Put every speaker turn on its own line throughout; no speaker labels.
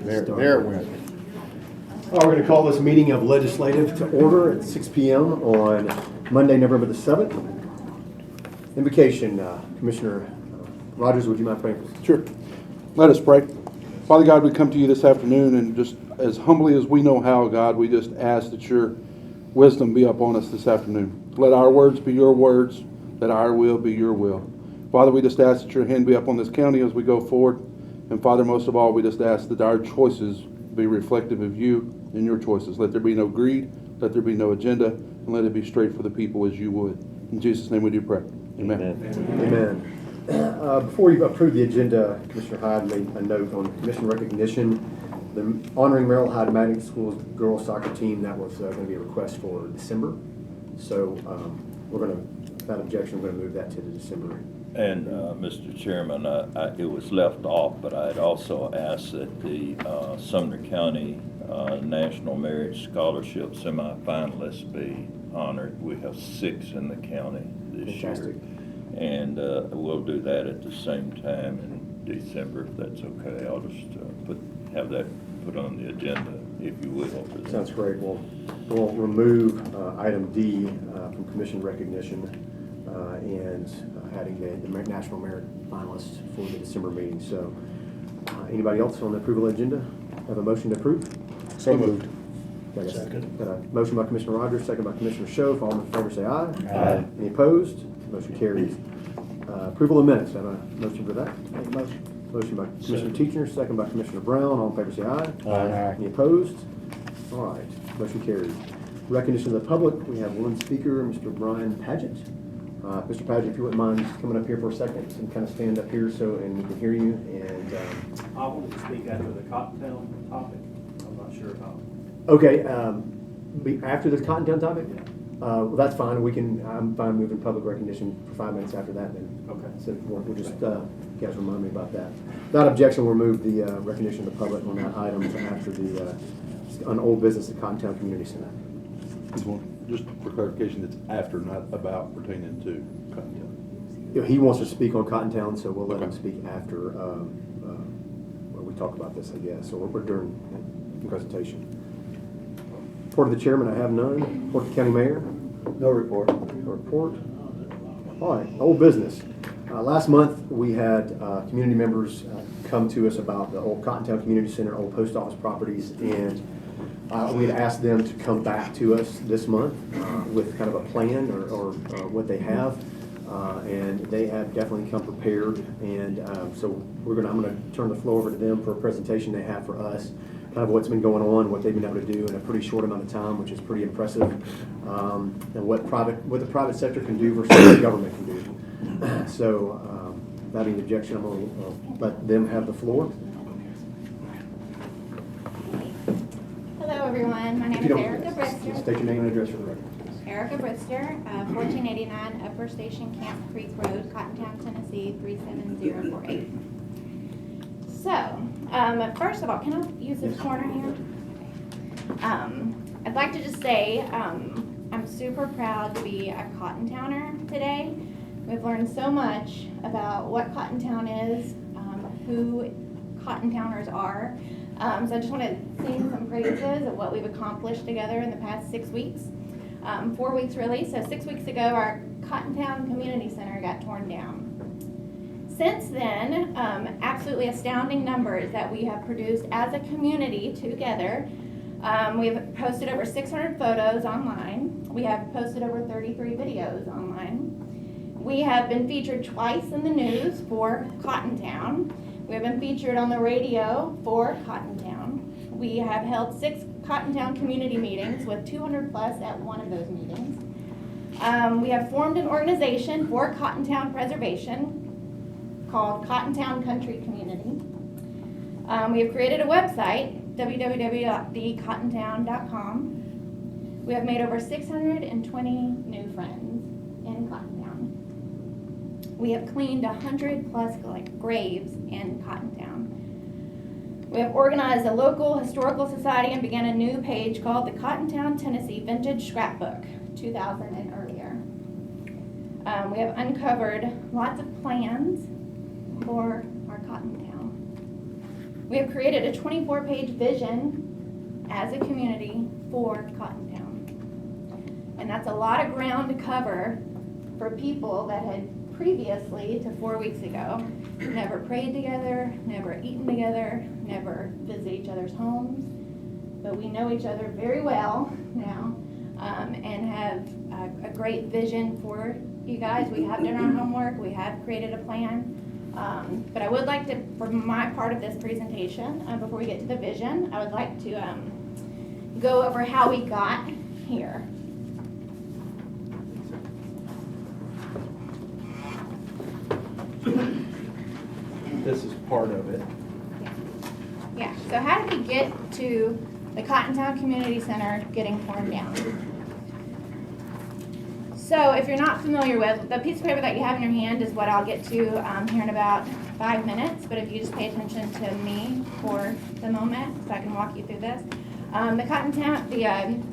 There it went. We're going to call this meeting of legislative to order at 6 p.m. on Monday, November the 7th. Invocation, Commissioner Rogers, would you mind praying for us?
Sure. Let us pray. Father God, we come to you this afternoon, and just as humbly as we know how, God, we just ask that your wisdom be upon us this afternoon. Let our words be your words, let our will be your will. Father, we just ask that your hand be upon this county as we go forward. And Father, most of all, we just ask that our choices be reflective of you and your choices. Let there be no greed, let there be no agenda, and let it be straight for the people as you would. In Jesus' name we do pray. Amen.
Amen. Before you approve the agenda, Commissioner Hyde made a note on commission recognition. The honoring Merrill Hyde Magnet School's girls soccer team, that was going to be a request for December. So we're going to, without objection, we're going to move that to the December.
And Mr. Chairman, it was left off, but I'd also asked that the Sumner County National Merit Scholarship semifinalists be honored. We have 6 in the county this
Fantastic.
year. And we'll do that at the same time in December, if that's okay. I'll just have that put on the agenda, if you will.
Sounds great. We'll remove item D from commission recognition and adding the National Merit finalists for the December meeting. So anybody else on the approval agenda have a motion to approve?
So moved.
Second. Got a motion by Commissioner Rogers, second by Commissioner Schoaf. All in favor say aye.
Aye.
Any opposed? Motion carries. Approval of minutes. Have a motion for that?
Make a motion.
Motion by Commissioner Teacher, second by Commissioner Brown. All in favor say aye.
Aye.
Any opposed? All right. Motion carries. Recognition of the public. We have one speaker, Mr. Brian Paget. Mr. Paget, if you wouldn't mind just coming up here for a second and kind of stand up here so and we can hear you. And
I wanted to speak after the Cottontail topic. I'm not sure about.
okay, after this Cottontail topic. Well, that's fine. I'm fine moving public recognition for 5 minutes after that. Then.
Okay. So
We'll just, guys remind me about that. Without objection, we'll move the recognition of the public on that item to after the, on old business at Cottontown Community Center.
Just for clarification, it's after, not about pertaining to Cottontail.
You know, he wants to speak on Cottontown, so we'll let him speak after when we talk about this, I guess. So we're during the presentation. Report of the chairman, I have none. Report of the county mayor.
No report.
No report. All right, old business. Last month, we had community members come to us about the old Cottontown Community Center, old post office properties, and we had asked them to come back to us this month with kind of a plan or what they have, and they have definitely come prepared. And so I'm going to turn the floor over to them for a presentation they have for us, kind of what's been going on, what they've been able to do in a pretty short amount of time, which is pretty impressive, and what the private sector can do versus what the government can do. So, without any objection, I'm going to let them have the floor.
Hello, everyone. My name is Erica Brister.
State your name and address for the record.
Erica Brister, 1489 Upper Station Camp Creek Road, Cottontown, Tennessee 37048. So, first of all, can I use this corner here? I'd like to just say I'm super proud to be a Cottontowner today. We've learned so much about what Cottontown is, who Cottontowners are. So I just want to sing some praises of what we've accomplished together in the past 6 weeks. 4 weeks really. So 6 weeks ago, our Cottontown Community Center got torn down. Since then, absolutely astounding numbers that we have produced as a community together. We have posted over 600 photos online. We have posted over 33 videos online. We have been featured twice in the news for Cottontown. We have been featured on the radio for Cottontown. We have held 6 Cottontown community meetings with 200 plus at one of those meetings. We have formed an organization for Cottontown preservation called Cottontown Country Community. We have created a website, www.thecottontown.com. We have made over 620 new friends in Cottontown. We have cleaned 100 plus graves in Cottontown. We have organized a local historical society and began a new page called the Cottontown, Tennessee Vintage Scrapbook, 2000 and earlier. We have uncovered lots of plans for our Cottontown. We have created a 24-page vision as a community for Cottontown. And that's a lot of ground to cover for people that had previously to 4 weeks ago never prayed together, never eaten together, never visited each other's homes. But we know each other very well now, and have a great vision for you guys. We have done our homework, we have created a plan. But I would like to, for my part of this presentation, before we get to the vision, I would like to go over how we got here.
This is part of it.
Yeah, so how did we get to the Cottontown Community Center getting torn down? So if you're not familiar with, the piece of paper that you have in your hand is what I'll get to here in about 5 minutes, but if you just pay attention to me for the moment, so I can walk you through this. The Cottontown, the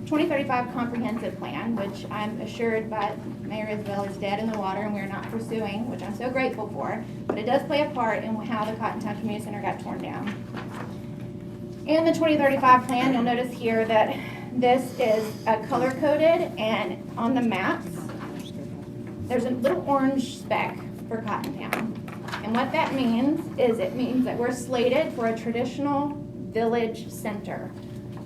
2035 Comprehensive Plan, which I'm assured by Mayor Isabel is dead in the water and we're not pursuing, which I'm so grateful for, but it does play a part in how the Cottontown Community Center got torn down. In the 2035 plan, you'll notice here that this is color-coded, and on the maps, there's a little orange speck for Cottontown. And what that means is it means that we're slated for a traditional village center.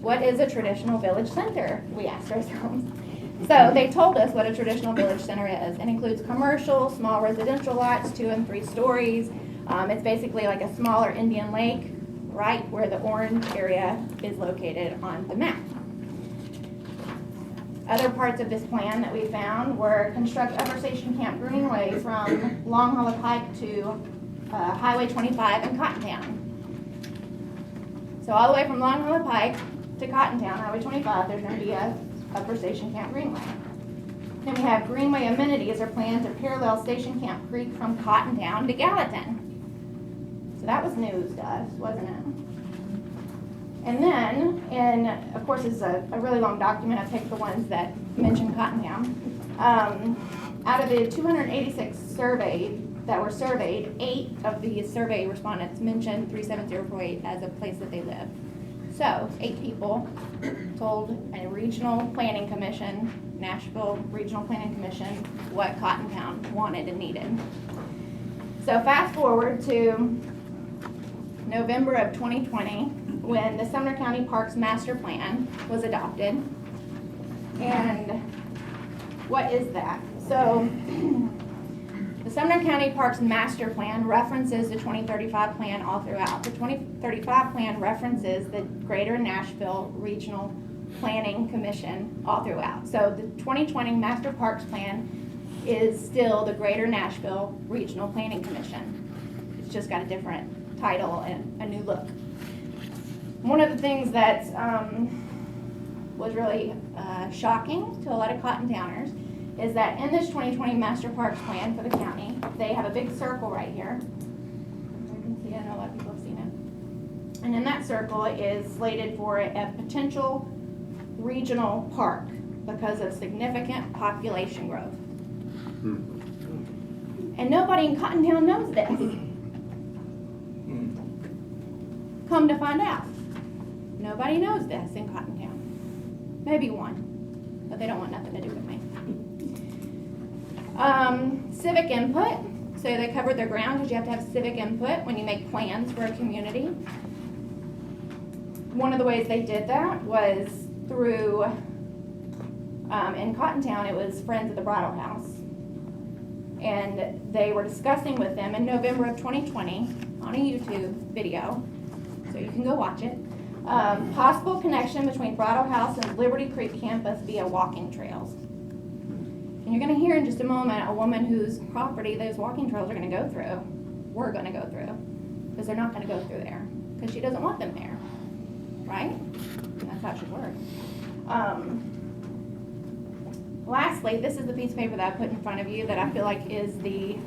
What is a traditional village center? We asked ourselves. So they told us what a traditional village center is. It includes commercial, small residential lots, 2 and 3 stories. It's basically like a smaller Indian lake, right where the orange area is located on the map. Other parts of this plan that we found were construct Upper Station Camp Greenway from Long Hollow Pike to Highway 25 in Cottontown. So all the way from Long Hollow Pike to Cottontown, Highway 25, there's going to be a Upper Station Camp Greenway. Then we have Greenway amenities are planned to parallel Station Camp Creek from Cottontown to Gallatin. So that was news to us, wasn't it? And then, and of course this is a really long document, I picked the ones that mention Cottontown. Out of the 286 that were surveyed, 8 of the survey respondents mentioned 37048 as a place that they live. So 8 people told a regional planning commission, Nashville Regional Planning Commission, what Cottontown wanted and needed. So fast forward to November of 2020, when the Sumner County Parks Master Plan was adopted. And what is that? So the Sumner County Parks Master Plan references the 2035 plan all throughout. The 2035 plan references the Greater Nashville Regional Planning Commission all throughout. So the 2020 Master Parks Plan is still the Greater Nashville Regional Planning Commission. It's just got a different title and a new look. One of the things that was really shocking to a lot of Cottontowners is that in this 2020 Master Parks Plan for the county, they have a big circle right here. You can see, I know a lot of people have seen it. And in that circle is slated for a potential regional park because of significant population growth. And nobody in Cottontown knows this. Come to find out, nobody knows this in Cottontown. Maybe one, but they don't want nothing to do with me. Civic input. So they covered their ground because you have to have civic input when you make plans for a community. One of the ways they did that was through, in Cottontown, it was Friends of the Bridal House. And they were discussing with them in November of 2020 on a YouTube video, so you can go watch it, possible connection between Bridal House and Liberty Creek campus via walking trails. And you're going to hear in just a moment a woman whose property those walking trails are going to go through, we're going to go through, because they're not going to go through there, because she doesn't want them there, right? And that's how it should work. Lastly, this is the piece of paper that I put in front of you that I feel like is the,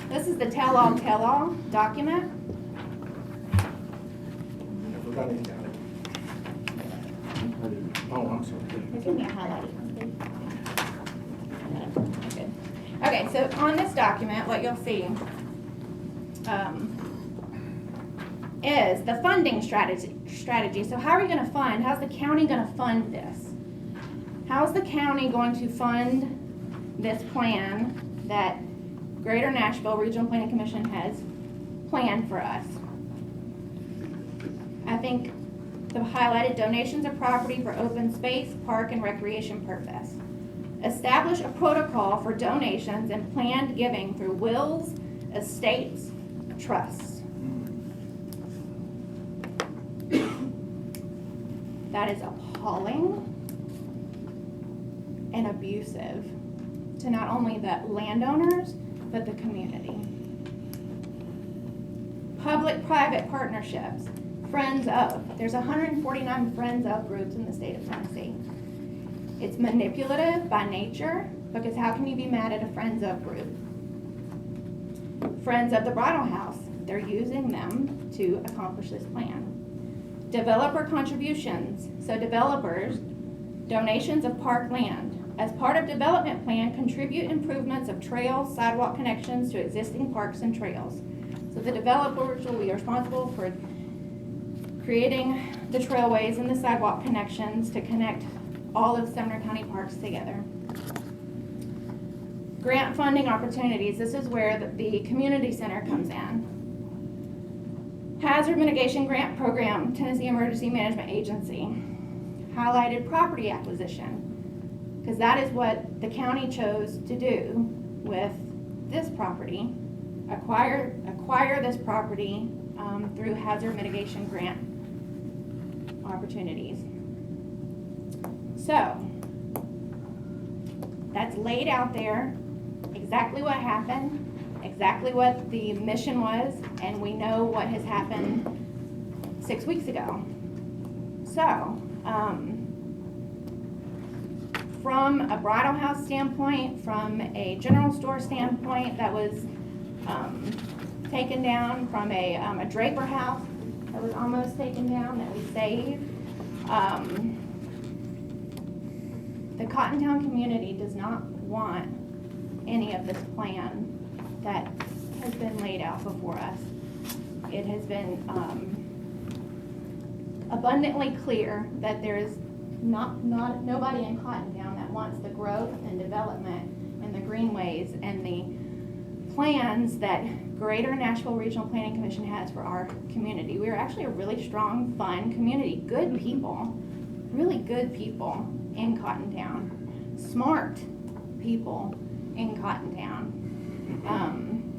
this is the tell-all document.
Everybody got it. Oh, I'm sorry.
It's going to be highlighted. Good. Okay, so on this document, what you'll see is the funding strategy. So how are you gonna fund, how's the county gonna fund this? How's the county going to fund this plan that Greater Nashville Regional Planning Commission has planned for us? I think the highlighted donations of property for open space, park, and recreation purpose. Establish a protocol for donations and planned giving through wills, estates, trusts. That is appalling and abusive to not only the landowners, but the community. Public-private partnerships, Friends of. There's 149 Friends of groups in the state of Tennessee. It's manipulative by nature, because how can you be mad at a Friends of group? Friends of the Bridal House, they're using them to accomplish this plan. Developer contributions, so developers, donations of park land. As part of development plan, contribute improvements of trails, sidewalk connections to existing parks and trails. So the developers will be responsible for creating the trailways and the sidewalk connections to connect all of Sumner County parks together. Grant funding opportunities, this is where the community center comes in. Hazard mitigation grant program, Tennessee Emergency Management Agency. Highlighted property acquisition, because that is what the county chose to do with this property. Acquire this property through hazard mitigation grant opportunities. So, that's laid out there, exactly what happened, exactly what the mission was, and we know what has happened 6 weeks ago. So, from a bridal house standpoint, from a general store standpoint that was taken down, from a draper house that was almost taken down that we saved. The Cottontown community does not want any of this plan that has been laid out before us. It has been abundantly clear that there is nobody in Cottontown that wants the growth and development and the greenways and the plans that Greater Nashville Regional Planning Commission has for our community. We are actually a really strong, fun community, good people, really good people in Cottontown, smart people in Cottontown.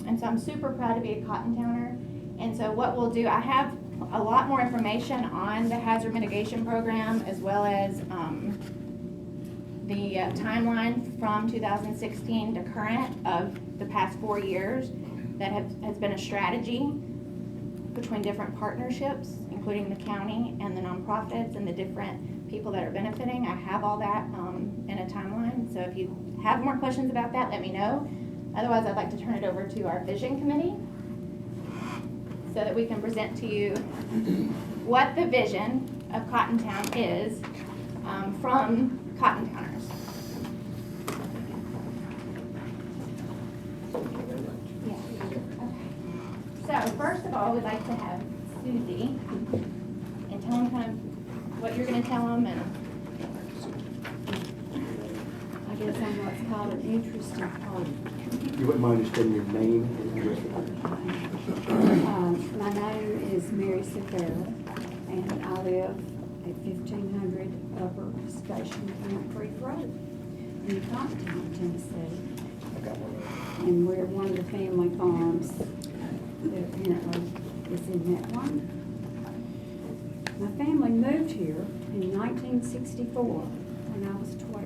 And so I'm super proud to be a Cottontowner. And so what we'll do, I have a lot more information on the hazard mitigation program, as well as the timeline from 2016 to current of the past 4 years that has been a strategy between different partnerships, including the county and the nonprofits and the different people that are benefiting. I have all that in a timeline. So if you have more questions about that, let me know. Otherwise, I'd like to turn it over to our vision committee so that we can present to you what the vision of Cottontown is from Cottontowners. Yeah. Okay. So first of all, we'd like to have Susie and tell them kind of what you're going to tell them. And
I guess I'm what's called an interested party.
You wouldn't mind just giving your name and address?
My name is Mary Sephara, and I live at 1500 Upper Station Camp Creek Road in Cottontown, Tennessee. And we're one of the family farms that apparently is in that one. My family moved here in 1964 when I was 12.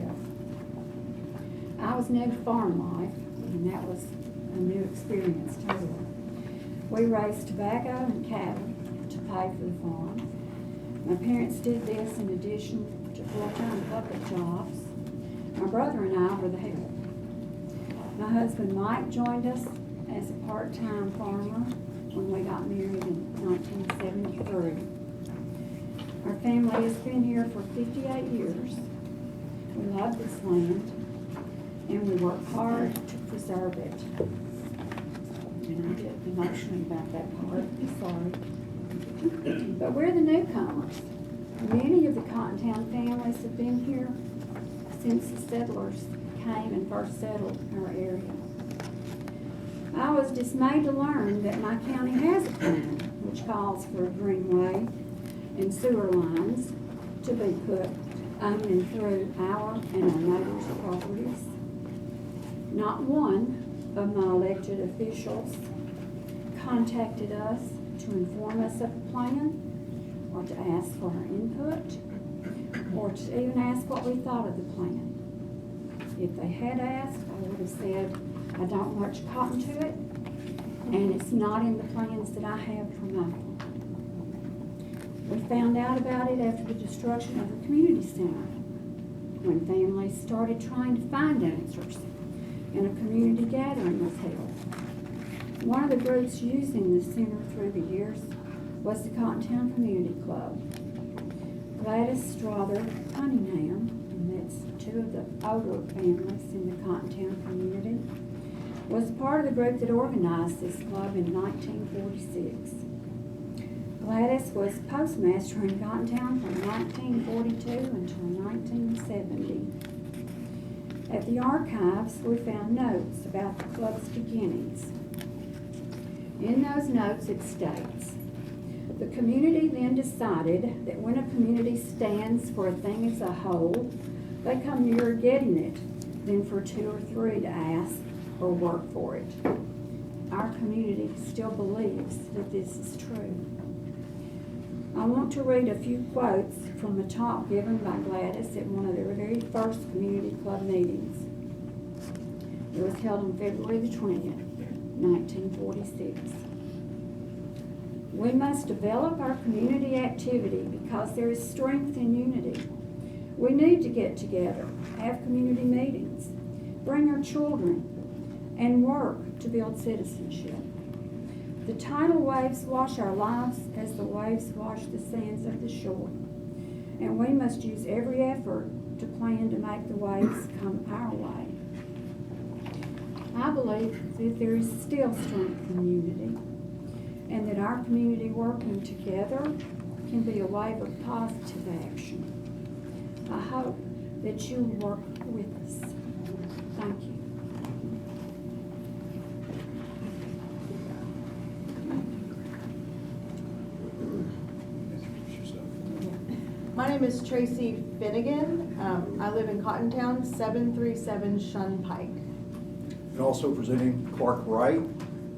I was new to farm life, and that was a new experience totally. We raised tobacco and cattle to pay for the farm. My parents did this in addition to full-time public jobs. My brother and I were the help. My husband Mike joined us as a part-time farmer when we got married in 1973. Our family has been here for 58 years. We love this land, and we work hard to preserve it. and I get emotional about that part, I'm sorry. But we're the newcomers. Many of the Cottontown families have been here since the settlers came and first settled our area. I was dismayed to learn that my county has a plan which calls for a greenway and sewer lines to be put on and through our and our neighbors' properties. Not one of my elected officials contacted us to inform us of the plan, or to ask for our input, or to even ask what we thought of the plan. If they had asked, I would have said, I don't much cotton to it, and it's not in the plans that I have for mine. We found out about it after the destruction of the community center, when families started trying to find answers, and a community gathering was held. One of the groups using the center through the years was the Cottontown Community Club. Gladys Strother Cunningham, and that's two of the older families in the Cottontown community, was part of the group that organized this club in 1946. Gladys was postmaster in Cottontown from 1942 until 1970. At the archives, we found notes about the club's beginnings. In those notes it states, the community then decided that when a community stands for a thing as a whole, they come nearer getting it than for two or three to ask or work for it. Our community still believes that this is true. I want to read a few quotes from a talk given by Gladys at one of their very first community club meetings. It was held on February the 20th, 1946. We must develop our community activity because there is strength in unity. We need to get together, have community meetings, bring our children, and work to build citizenship. The tidal waves wash our lives as the waves wash the sands of the shore. And we must use every effort to plan to make the waves come our way. I believe that there is still strength in unity, and that our community working together can be a wave of positive action. I hope that you will work with us. Thank you.
My name is Tracy Finnegan. I live in Cottontown, 737 Shun Pike.
And also presenting Clark Wright,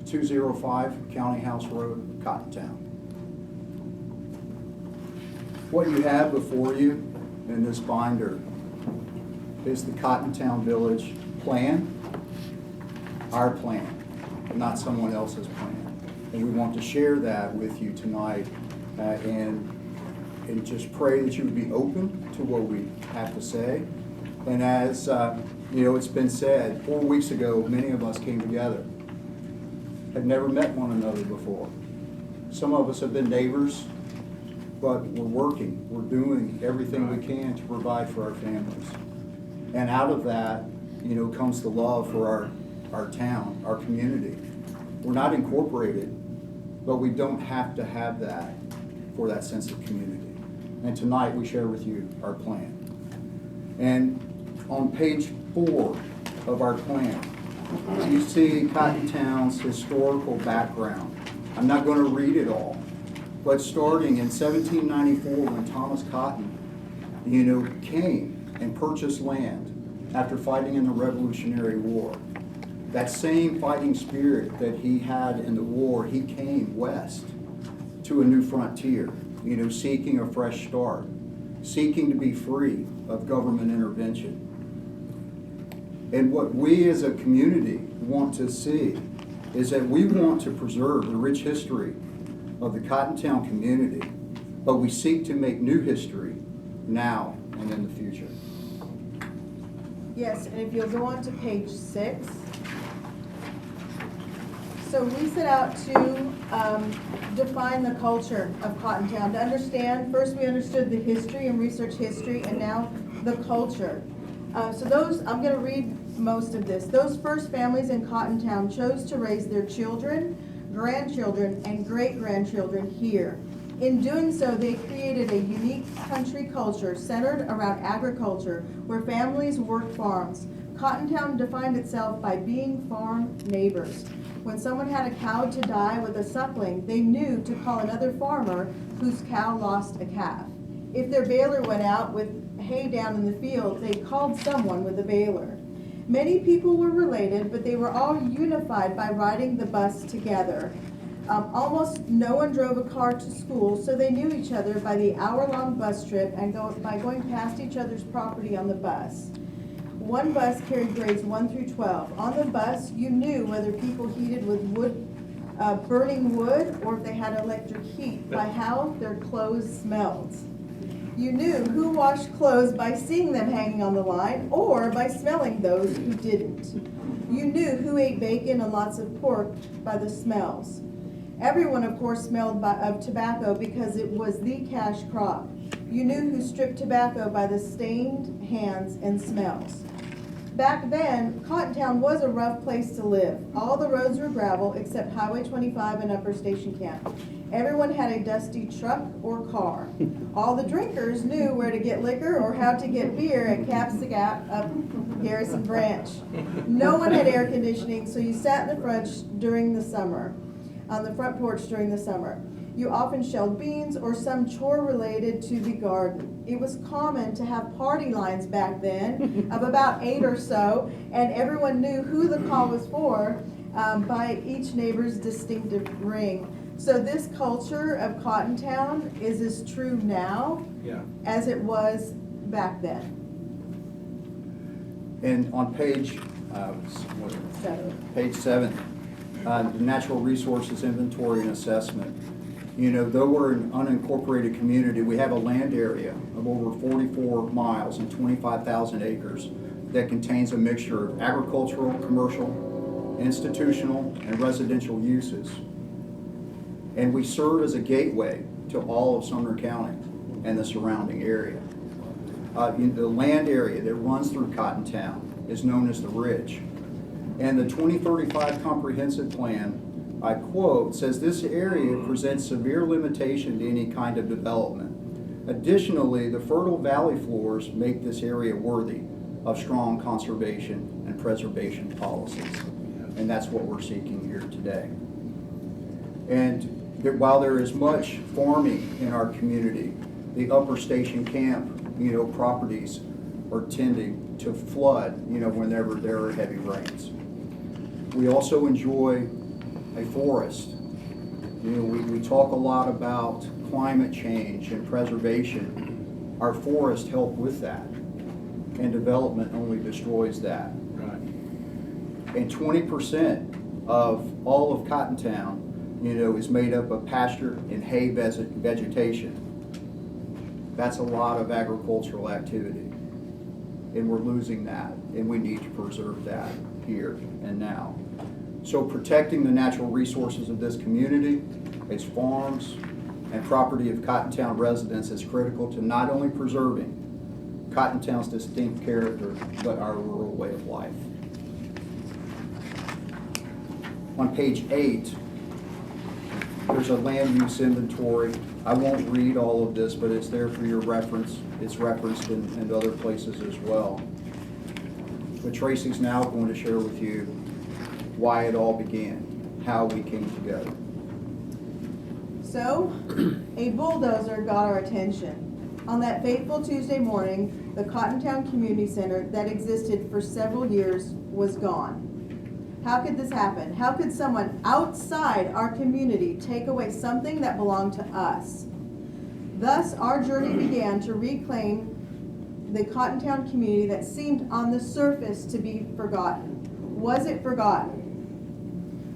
205 County House Road, Cottontown. What you have before you in this binder is the Cottontown Village plan, our plan, not someone else's plan. And we want to share that with you tonight and just pray that you would be open to what we have to say. And as you know, it's been said, 4 weeks ago, many of us came together, had never met one another before. Some of us have been neighbors, but we're working, we're doing everything we can to provide for our families. And out of that, you know, comes the love for our town, our community. We're not incorporated, but we don't have to have that for that sense of community. And tonight we share with you our plan. And on page 4 of our plan, you see Cottontown's historical background. I'm not going to read it all, but starting in 1794 when Thomas Cotton, you know, came and purchased land after fighting in the Revolutionary War. That same fighting spirit that he had in the war, he came west to a new frontier, you know, seeking a fresh start, seeking to be free of government intervention. And what we as a community want to see is that we want to preserve the rich history of the Cottontown community, but we seek to make new history now and in the future.
Yes, and if you'll go on to page 6. So we set out to define the culture of Cottontown. To understand, first we understood the history and research history, and now the culture. So those, I'm going to read most of this. Those first families in Cottontown chose to raise their children, grandchildren, and great-grandchildren here. In doing so, they created a unique country culture centered around agriculture, where families worked farms. Cottontown defined itself by being farm neighbors. When someone had a cow to die with a suckling, they knew to call another farmer whose cow lost a calf. If their baler went out with hay down in the field, they called someone with a baler. Many people were related, but they were all unified by riding the bus together. Almost no one drove a car to school, so they knew each other by the hour-long bus trip and by going past each other's property on the bus. One bus carried grades 1 through 12. On the bus, you knew whether people heated with wood, burning wood, or if they had electric heat by how their clothes smelled. You knew who washed clothes by seeing them hanging on the line or by smelling those who didn't. You knew who ate bacon and lots of pork by the smells. Everyone, of course, smelled of tobacco because it was the cash crop. You knew who stripped tobacco by the stained hands and smells. Back then, Cottontown was a rough place to live. All the roads were gravel except Highway 25 and Upper Station Camp. Everyone had a dusty truck or car. All the drinkers knew where to get liquor or how to get beer at Cap's the Gap up Garrison Branch. No one had air conditioning, so you sat in the front during the summer, on the front porch during the summer. You often shelled beans or some chore related to the garden. It was common to have party lines back then of about 8 or so, and everyone knew who the call was for by each neighbor's distinctive ring. So this culture of Cottontown is as true now as it was back then.
And on page 7, the natural resources inventory and assessment. You know, though we're an unincorporated community, we have a land area of over 44 miles and 25,000 acres that contains a mixture of agricultural, commercial, institutional, and residential uses. And we serve as a gateway to all of Sumner County and the surrounding area. The land area that runs through Cottontown is known as the Ridge. And the 2035 Comprehensive Plan, I quote, says this area presents severe limitation to any kind of development. Additionally, the fertile valley floors make this area worthy of strong conservation and preservation policies. And that's what we're seeking here today. And while there is much farming in our community, the Upper Station Camp, properties are tending to flood, whenever there are heavy rains. We also enjoy a forest. We talk a lot about climate change and preservation. Our forests help with that, and development only destroys that.
Right.
And 20% of all of Cottontown, is made up of pasture and hay vegetation. That's a lot of agricultural activity, and we're losing that, and we need to preserve that here and now. So protecting the natural resources of this community, its farms, and property of Cottontown residents is critical to not only preserving Cottontown's distinct character, but our rural way of life. On page 8, there's a land use inventory. I won't read all of this, but it's there for your reference. It's referenced in other places as well. But Tracy's now going to share with you why it all began, how we came together.
So, a bulldozer got our attention. On that fateful Tuesday morning, the Cottontown Community Center that existed for several years was gone. How could this happen? How could someone outside our community take away something that belonged to us? Thus, our journey began to reclaim the Cottontown community that seemed on the surface to be forgotten. Was it forgotten?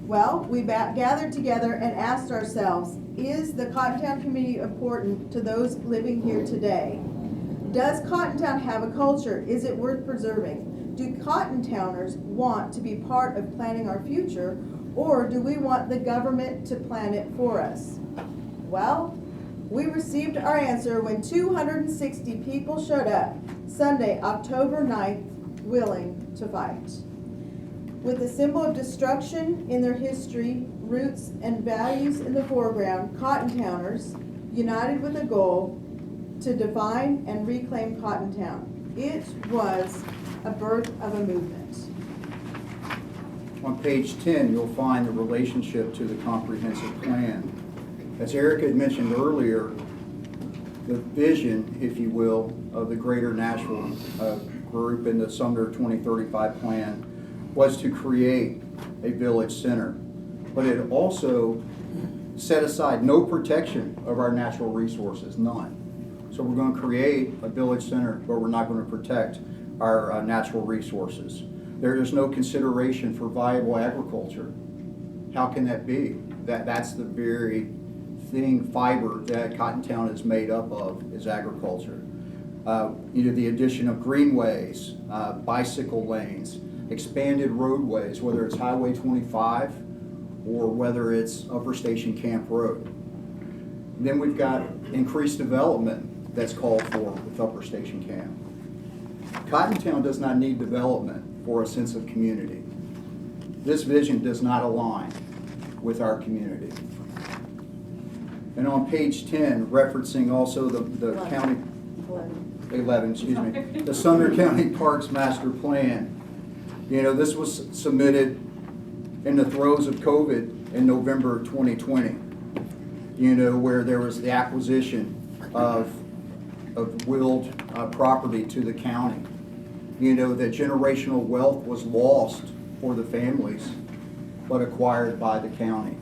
Well, we gathered together and asked ourselves, is the Cottontown community important to those living here today? Does Cottontown have a culture? Is it worth preserving? Do Cottontowners want to be part of planning our future, or do we want the government to plan it for us? Well, we received our answer when 260 people showed up Sunday, October 9th, willing to fight. With the symbol of destruction in their history, roots, and values in the foreground, Cottontowners united with a goal to define and reclaim Cottontown. It was a birth of a movement.
On page 10, you'll find the relationship to the comprehensive plan. As Eric had mentioned earlier, the vision, if you will, of the Greater Nashville group in the Sumner 2035 plan was to create a village center. But it also set aside no protection of our natural resources, none. So we're going to create a village center, but we're not going to protect our natural resources. There is no consideration for viable agriculture. How can that be? That's the very fiber that Cottontown is made up of, is agriculture. The addition of greenways, bicycle lanes, expanded roadways, whether it's Highway 25 or whether it's Upper Station Camp Road. Then we've got increased development that's called for with Upper Station Camp. Cottontown does not need development for a sense of community. This vision does not align with our community. And on page 10, referencing also the county, 11, excuse me, the Sumner County Parks Master Plan. This was submitted in the throes of COVID in November 2020, where there was the acquisition of willed property to the county. That generational wealth was lost for the families, but acquired by the county.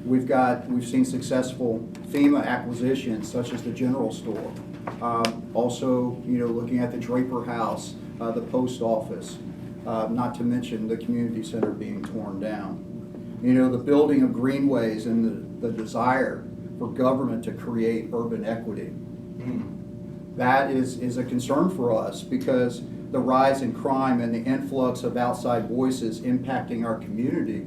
We've seen successful FEMA acquisitions such as the general store. Also, looking at the Draper House, the post office, not to mention the community center being torn down. The building of greenways and the desire for government to create urban equity. That is a concern for us because the rise in crime and the influx of outside voices impacting our community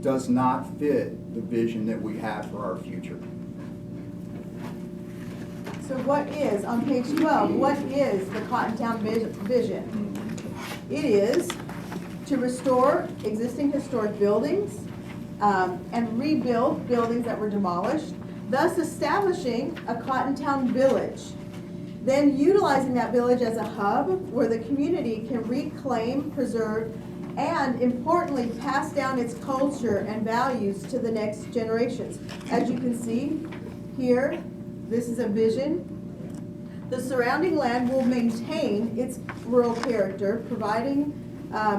does not fit the vision that we have for our future.
So on page 12, what is the Cottontown vision? It is to restore existing historic buildings and rebuild buildings that were demolished, thus establishing a Cottontown village. Then utilizing that village as a hub where the community can reclaim, preserve, and importantly, pass down its culture and values to the next generations. As you can see here, this is a vision. The surrounding land will maintain its rural character, providing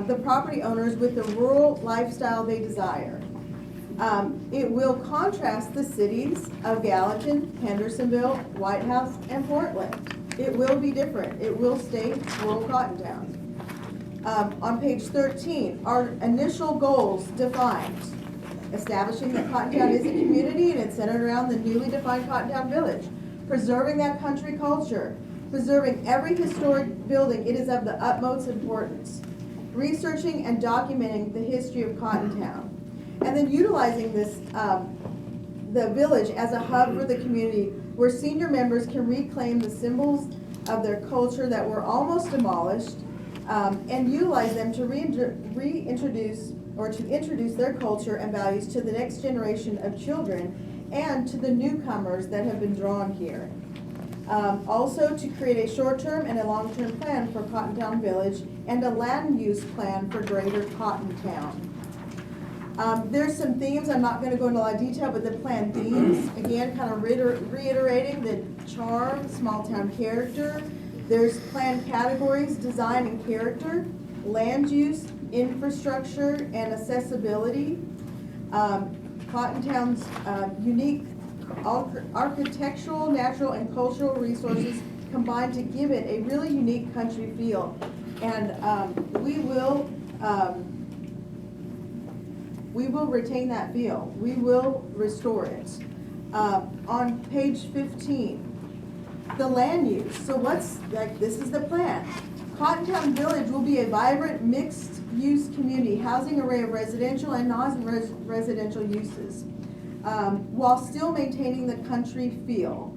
the property owners with the rural lifestyle they desire. It will contrast the cities of Gallatin, Hendersonville, White House, and Portland. It will be different. It will stay rural Cottontown. On page 13, our initial goals defined. Establishing that Cottontown is a community and it's centered around the newly defined Cottontown Village. Preserving that country culture. Preserving every historic building. It is of the utmost importance. Researching and documenting the history of Cottontown. And then utilizing this, the village as a hub for the community where senior members can reclaim the symbols of their culture that were almost demolished and utilize them to reintroduce or to introduce their culture and values to the next generation of children and to the newcomers that have been drawn here. Also to create a short-term and a long-term plan for Cottontown Village and a land use plan for Greater Cottontown. There's some themes, I'm not going to go into a lot of detail, but the plan themes, again, kind of reiterating the charm, small town character. There's plan categories, design and character, land use, infrastructure, and accessibility. Cottontown's unique architectural, natural, and cultural resources combined to give it a really unique country feel. And we will retain that feel. We will restore it. On page 15, the land use. So this is the plan. Cottontown Village will be a vibrant mixed-use community, housing array of residential and non-residential uses, while still maintaining the country feel.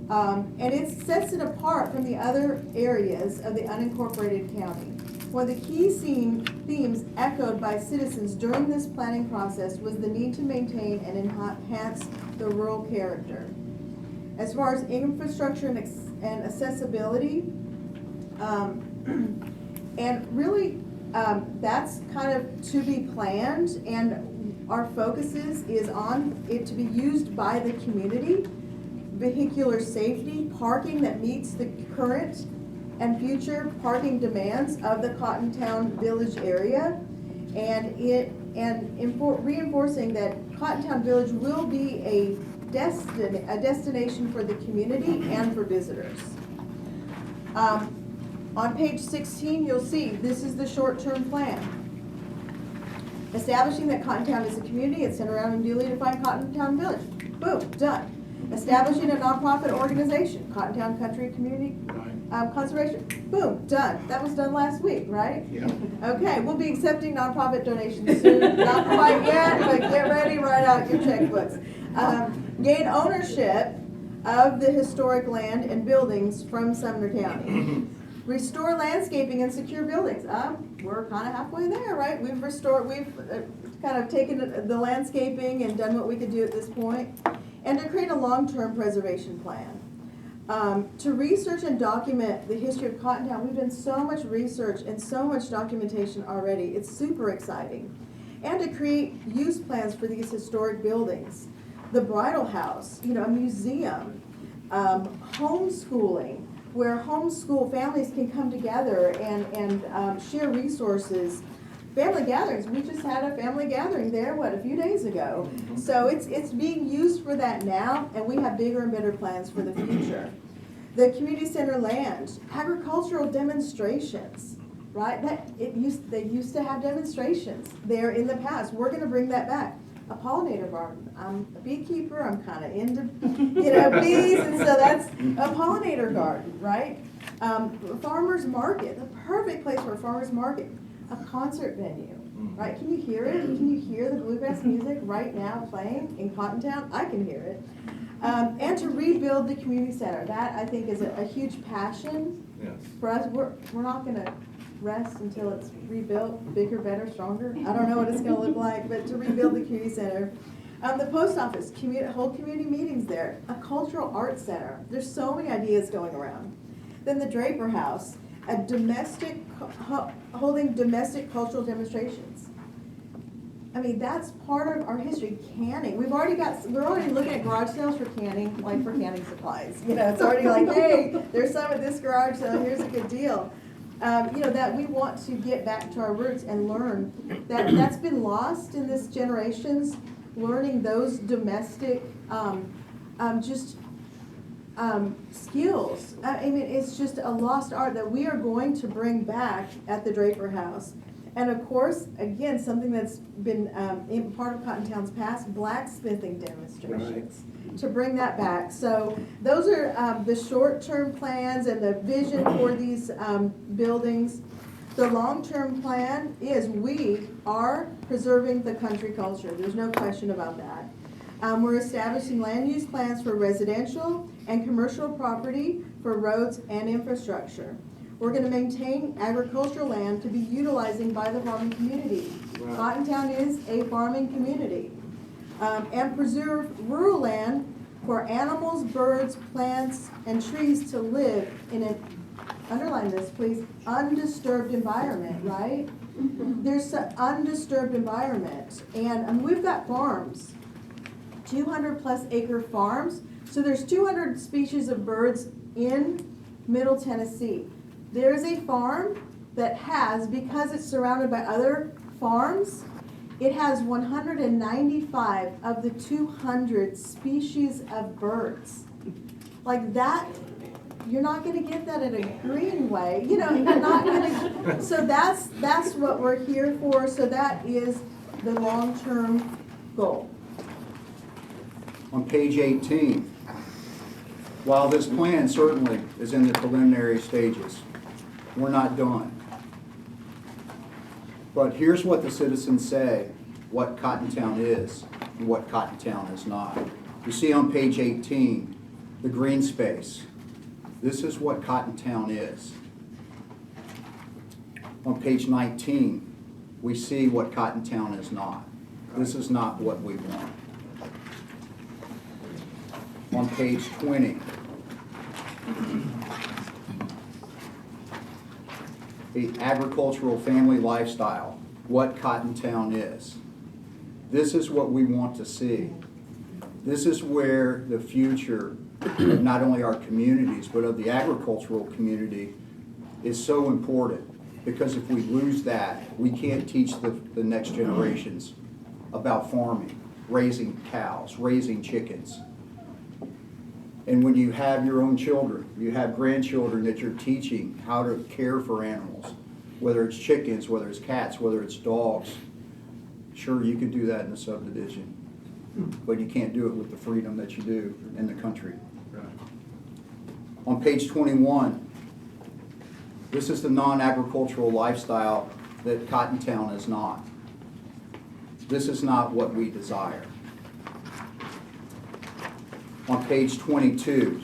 And it sets it apart from the other areas of the unincorporated county. One of the key themes echoed by citizens during this planning process was the need to maintain and enhance the rural character. As far as infrastructure and accessibility, and really, that's kind of to be planned, and our focus is on it to be used by the community, vehicular safety, parking that meets the current and future parking demands of the Cottontown Village area, and reinforcing that Cottontown Village will be a destination for the community and for visitors. On page 16, you'll see this is the short-term plan. Establishing that Cottontown is a community, it's centered around a newly defined Cottontown Village. Boom, done. Establishing a nonprofit organization, Cottontown Country Community Conservation. Boom, done. That was done last week, right?
Yeah.
Okay, we'll be accepting nonprofit donations soon. Not quite yet, but get ready, write out your checkbooks. Gain ownership of the historic land and buildings from Sumner County. Restore landscaping and secure buildings. We're kind of halfway there, right? We've kind of taken the landscaping and done what we could do at this point. And to create a long-term preservation plan. To research and document the history of Cottontown. We've done so much research and so much documentation already. It's super exciting. And to create use plans for these historic buildings. The bridal house, a museum, homeschooling, where homeschool families can come together and share resources. Family gatherings, we just had a family gathering there, a few days ago. So it's being used for that now, and we have bigger and better plans for the future. The community center land, agricultural demonstrations, right? They used to have demonstrations there in the past. We're gonna bring that back. A pollinator garden. I'm a beekeeper, I'm kind of into, bees, and so that's a pollinator garden, right? Farmer's market, the perfect place for a farmer's market. A concert venue, right? Can you hear it? Can you hear the bluegrass music right now playing in Cottontown? I can hear it. And to rebuild the community center. That, I think, is a huge passion for us. We're not going to rest until it's rebuilt, bigger, better, stronger. I don't know what it's going to look like, but to rebuild the community center. The post office, hold community meetings there. A cultural arts center. There's so many ideas going around. Then the Draper House, holding domestic cultural demonstrations. I mean, that's part of our history. Canning. We're already looking at garage sales for canning, like for canning supplies. It's already like, hey, there's some at this garage sale, here's a good deal. That we want to get back to our roots and learn that's been lost in this generations, learning those domestic, skills. I mean, it's just a lost art that we are going to bring back at the Draper House. And of course, again, something that's been in part of Cottontown's past, blacksmithing demonstrations. Right. To bring that back. So those are the short-term plans and the vision for these buildings. The long-term plan is we are preserving the country culture. There's no question about that. We're establishing land use plans for residential and commercial property for roads and infrastructure. We're going to maintain agricultural land to be utilizing by the farming community. Wow. Cottontown is a farming community. And preserve rural land for animals, birds, plants, and trees to live in an, underline this please, undisturbed environment, right? There's an undisturbed environment. And we've got farms. 200 plus acre farms. So there's 200 species of birds in Middle Tennessee. There's a farm that has, because it's surrounded by other farms, it has 195 of the 200 species of birds. Like that, you're not going to get that at a greenway. You're not going to. So that's what we're here for. So that is the long-term goal.
On page 18, while this plan certainly is in the preliminary stages, we're not done. But here's what the citizens say, what Cottontown is and what Cottontown is not. You see on page 18, the green space. This is what Cottontown is. On page 19, we see what Cottontown is not. This is not what we want. On page 20, the agricultural family lifestyle, what Cottontown is. This is what we want to see. This is where the future of not only our communities, but of the agricultural community is so important. Because if we lose that, we can't teach the next generations about farming, raising cows, raising chickens. And when you have your own children, you have grandchildren that you're teaching how to care for animals, whether it's chickens, whether it's cats, whether it's dogs. Sure, you can do that in a subdivision, but you can't do it with the freedom that you do in the country. On page 21, this is the non-agricultural lifestyle that Cottontown is not. This is not what we desire. On page 22,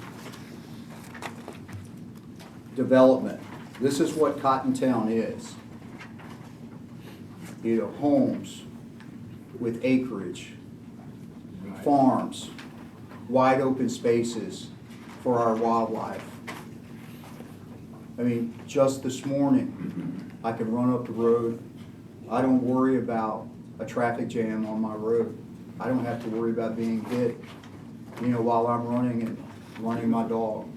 development. This is what Cottontown is. You know, homes with acreage, farms, wide open spaces for our wildlife. I mean, just this morning, I can run up the road. I don't worry about a traffic jam on my road. I don't have to worry about being hit, you know, while I'm running my dog.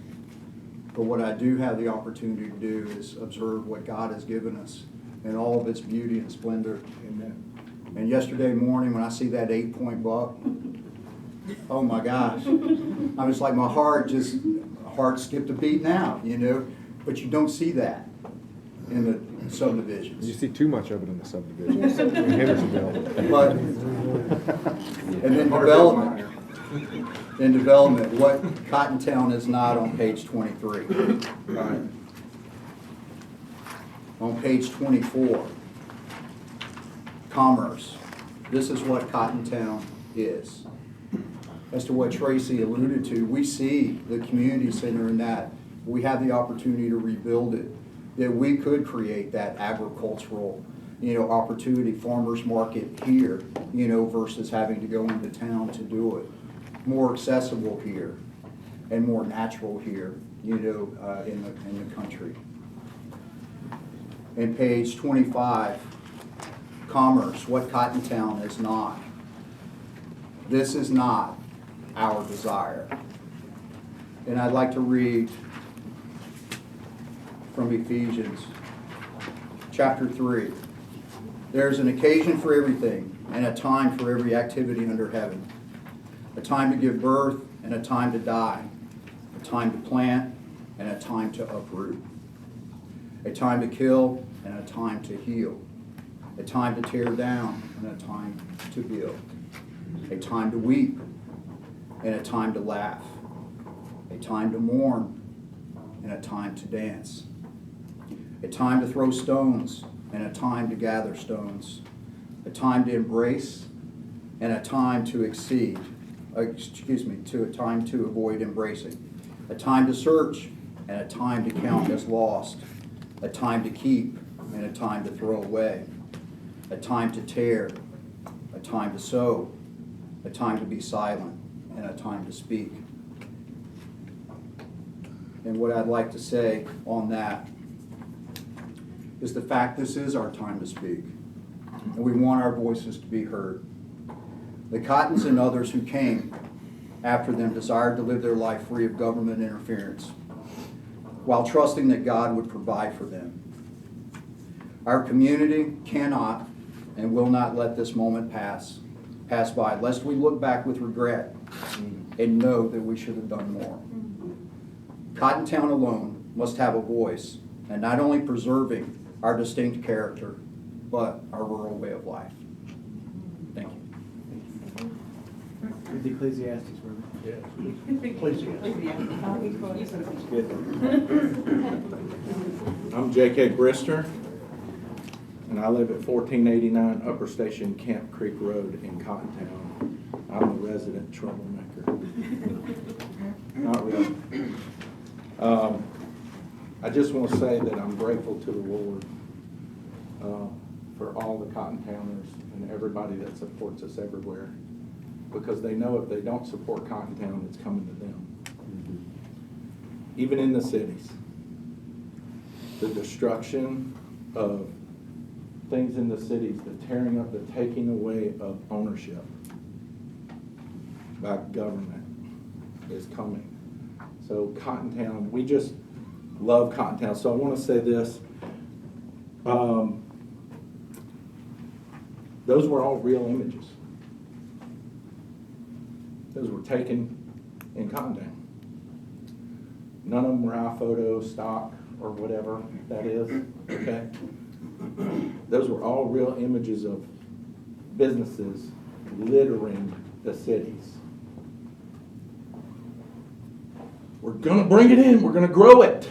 But what I do have the opportunity to do is observe what God has given us in all of its beauty and splendor. Amen. And yesterday morning, when I see that 8-point buck, oh my gosh, I was like, my heart skipped a beat now, you know. But you don't see that in the subdivisions.
You see too much of it in the subdivisions in Hendersonville.
But, and then development. In development, what Cottontown is not on page 23. Right. On page 24, commerce. This is what Cottontown is. As to what Tracy alluded to, we see the community center in that. We have the opportunity to rebuild it, that we could create that agricultural, you know, opportunity, farmers market here, you know, versus having to go into town to do it. More accessible here and more natural here, you know, in the country. And page 25, commerce, what Cottontown is not. This is not our desire. And I'd like to read from Ephesians chapter 3. There's an occasion for everything and a time for every activity under heaven. A time to give birth and a time to die. A time to plant and a time to uproot. A time to kill and a time to heal. A time to tear down and a time to build. A time to weep and a time to laugh. A time to mourn and a time to dance. A time to throw stones and a time to gather stones. A time to embrace and a time to exceed. To a time to avoid embracing. A time to search and a time to count as lost. A time to keep and a time to throw away. A time to tear, a time to sow, a time to be silent, and a time to speak. And what I'd like to say on that is the fact this is our time to speak. And we want our voices to be heard. The Cottons and others who came after them desired to live their life free of government interference, while trusting that God would provide for them. Our community cannot and will not let this moment pass by, lest we look back with regret and know that we should have done more. Cottontown alone must have a voice, and not only preserving our distinct character, but our rural way of life. Thank you.
Read the Ecclesiastes, brother.
I'm J.K. Brister, and I live at 1489 Upper Station Camp Creek Road in Cottontown. I'm a resident troublemaker. Not really. I just want to say that I'm grateful to the Lord for all the Cottontowners and everybody that supports us everywhere. Because they know if they don't support Cottontown, it's coming to them. Even in the cities. The destruction of things in the cities, the tearing up, the taking away of ownership by government is coming. So Cottontown, we just love Cottontown. So I want to say this. Those were all real images. Those were taken in Cottontown. None of them were iPhoto, stock, or whatever that is, okay? Those were all real images of businesses littering the cities. We're gonna bring it in, we're gonna grow it.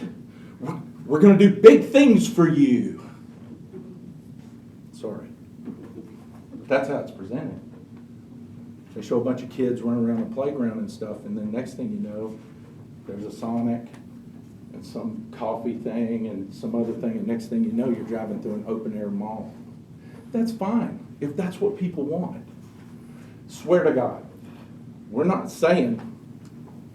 We're gonna do big things for you. Sorry. That's how it's presented. They show a bunch of kids running around the playground and stuff, and then next thing you know, there's a Sonic and some coffee thing and some other thing, and next thing you know, you're driving through an open air mall. That's fine, if that's what people want. Swear to God, we're not saying,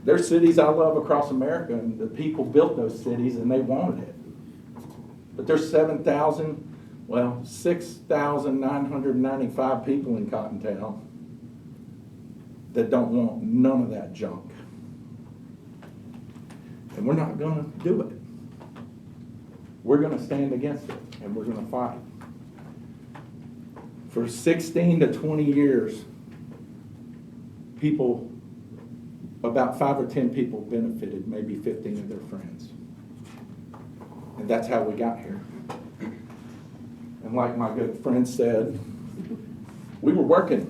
there's cities I love across America, and the people built those cities and they wanted it. But there's 6,995 people in Cottontown that don't want none of that junk. And we're not going to do it. We're going to stand against it, and we're going to fight. For 16 to 20 years, people, about 5 or 10 people benefited, maybe 15 of their friends. And that's how we got here. And like my good friend said, we were working,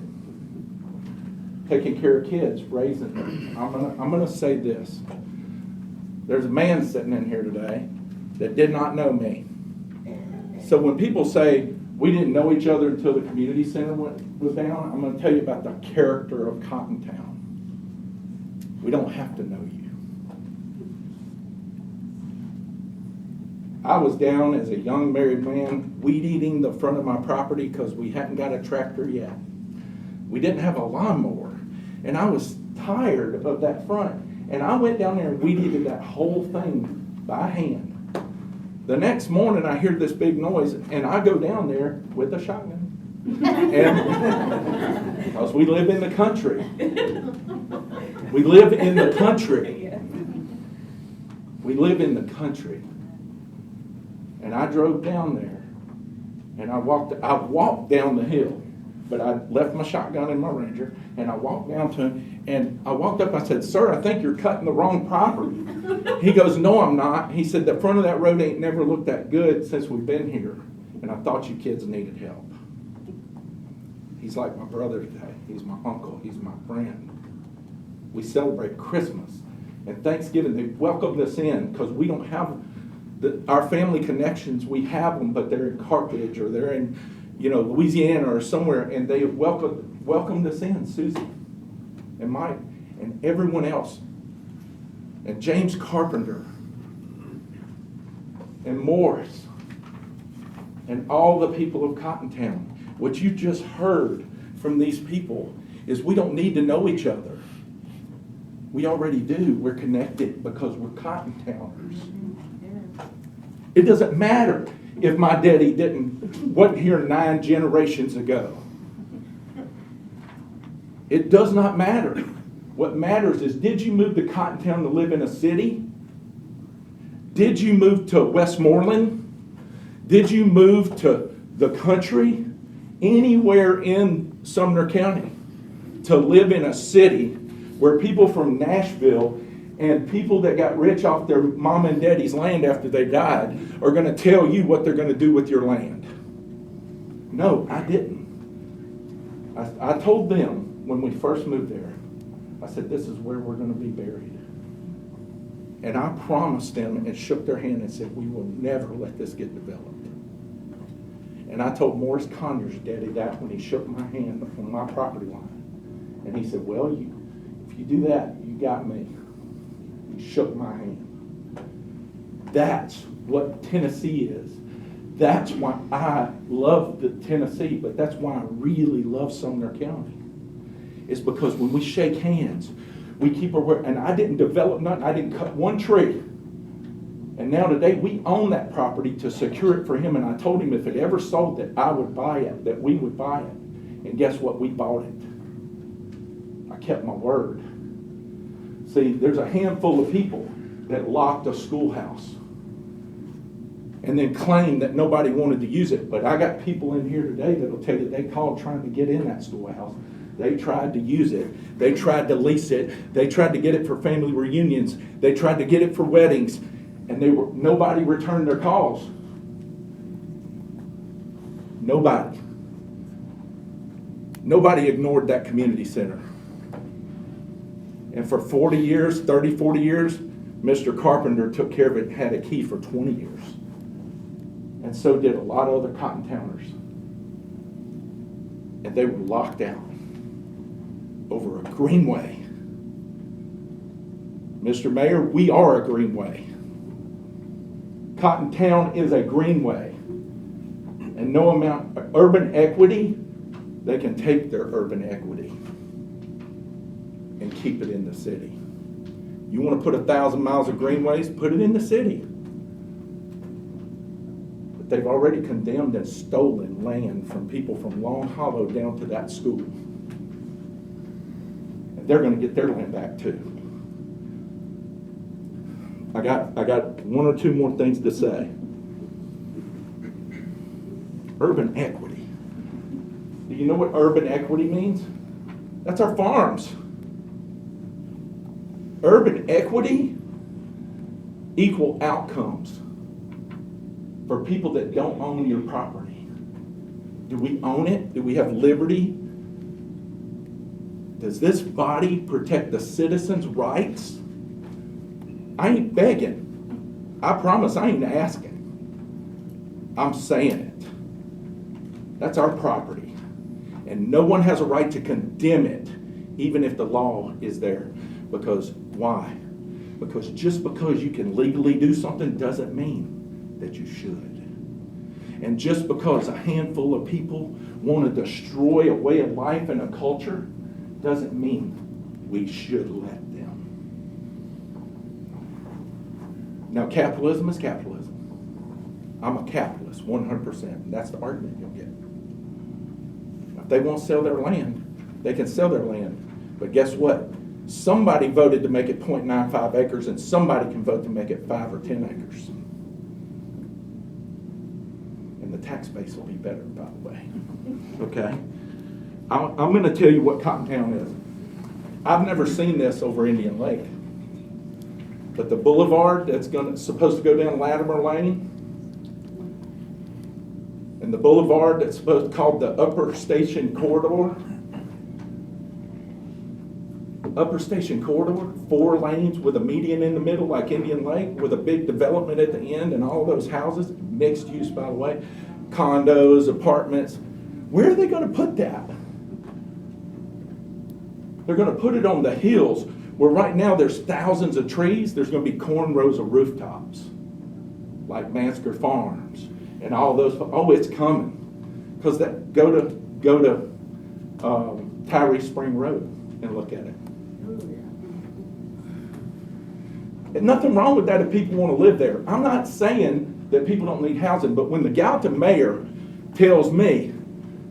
taking care of kids, raising them. I'm gonna say this. There's a man sitting in here today that did not know me. So when people say we didn't know each other until the community center was down, I'm going to tell you about the character of Cottontown. We don't have to know you. I was down as a young married man, weed eating the front of my property because we hadn't got a tractor yet. We didn't have a lawnmower, and I was tired of that front. And I went down there and weed eated that whole thing by hand. The next morning I hear this big noise, and I go down there with a shotgun. And because we live in the country. We live in the country. We live in the country. And I drove down there, and I walked down the hill, but I left my shotgun in my Ranger, and I walked down to him, and I walked up, I said, "Sir, I think you're cutting the wrong property." He goes, "No, I'm not." He said, "The front of that road ain't never looked that good since we've been here, and I thought you kids needed help." He's like my brother today. He's my uncle. He's my friend. We celebrate Christmas and Thanksgiving. They welcomed us in because we don't have our family connections. We have them, but they're in Carthage or they're in, Louisiana or somewhere, and they welcomed us in, Susie and Mike and everyone else, and James Carpenter and Morris and all the people of Cottontown. What you just heard from these people is we don't need to know each other. We already do. We're connected because we're Cottontowners. It doesn't matter if my daddy wasn't here 9 generations ago. It does not matter. What matters is, did you move to Cottontown to live in a city? Did you move to Westmoreland? Did you move to the country? Anywhere in Sumner County to live in a city where people from Nashville and people that got rich off their mom and daddy's land after they died are going to tell you what they're going to do with your land. No, I didn't. I told them when we first moved there, I said, this is where we're going to be buried. And I promised them and shook their hand and said, we will never let this get developed. And I told Morris Conyers' daddy that when he shook my hand on my property line. And he said, well, if you do that, you got me. He shook my hand. That's what Tennessee is. That's why I love the Tennessee, but that's why I really love Sumner County. It's because when we shake hands, we keep our word. And I didn't develop nothing. I didn't cut one tree. And now today we own that property to secure it for him. And I told him if it ever sold that I would buy it, that we would buy it. And guess what? We bought it. I kept my word. See, there's a handful of people that locked a schoolhouse and then claimed that nobody wanted to use it. But I got people in here today that'll tell you they called trying to get in that schoolhouse. They tried to use it. They tried to lease it. They tried to get it for family reunions. They tried to get it for weddings. And nobody returned their calls. Nobody. Nobody ignored that community center. And for 40 years, 30, 40 years, Mr. Carpenter took care of it and had a key for 20 years. And so did a lot of other cotton towners. And they were locked out over a greenway. Mr. Mayor, we are a greenway. Cotton Town is a greenway. And no amount of urban equity, they can take their urban equity and keep it in the city. You want to put 1,000 miles of greenways, put it in the city. But they've already condemned and stolen land from people from Long Hollow down to that school. And they're going to get their land back too. I got one or two more things to say. Urban equity. Do you know what urban equity means? That's our farms. Urban equity equal outcomes for people that don't own your property. Do we own it? Do we have liberty? Does this body protect the citizens' rights? I ain't begging. I promise I ain't asking. I'm saying it. That's our property. And no one has a right to condemn it, even if the law is there. Because why? Because just because you can legally do something doesn't mean that you should. And just because a handful of people want to destroy a way of life and a culture doesn't mean we should let them. Now, capitalism is capitalism. I'm a capitalist, 100%. That's the argument you'll get. If they won't sell their land, they can sell their land. But guess what? Somebody voted to make it 0.95 acres, and somebody can vote to make it 5 or 10 acres. And the tax base will be better, by the way. Okay? I'm going to tell you what Cotton Town is. I've never seen this over Indian Lake. But the boulevard that's supposed to go down Latimer Lane, and the boulevard that's supposed to called the Upper Station Corridor. Upper Station Corridor, 4 lanes with a median in the middle like Indian Lake, with a big development at the end and all those houses, mixed use by the way, condos, apartments. Where are they going to put that? They're going to put it on the hills where right now there's thousands of trees. There's going to be cornrows of rooftops like Mansker Farms and all those. Oh, it's coming. Because that go to Tyree Spring Road and look at it. And nothing wrong with that if people want to live there. I'm not saying that people don't need housing, but when the Gallatin mayor tells me,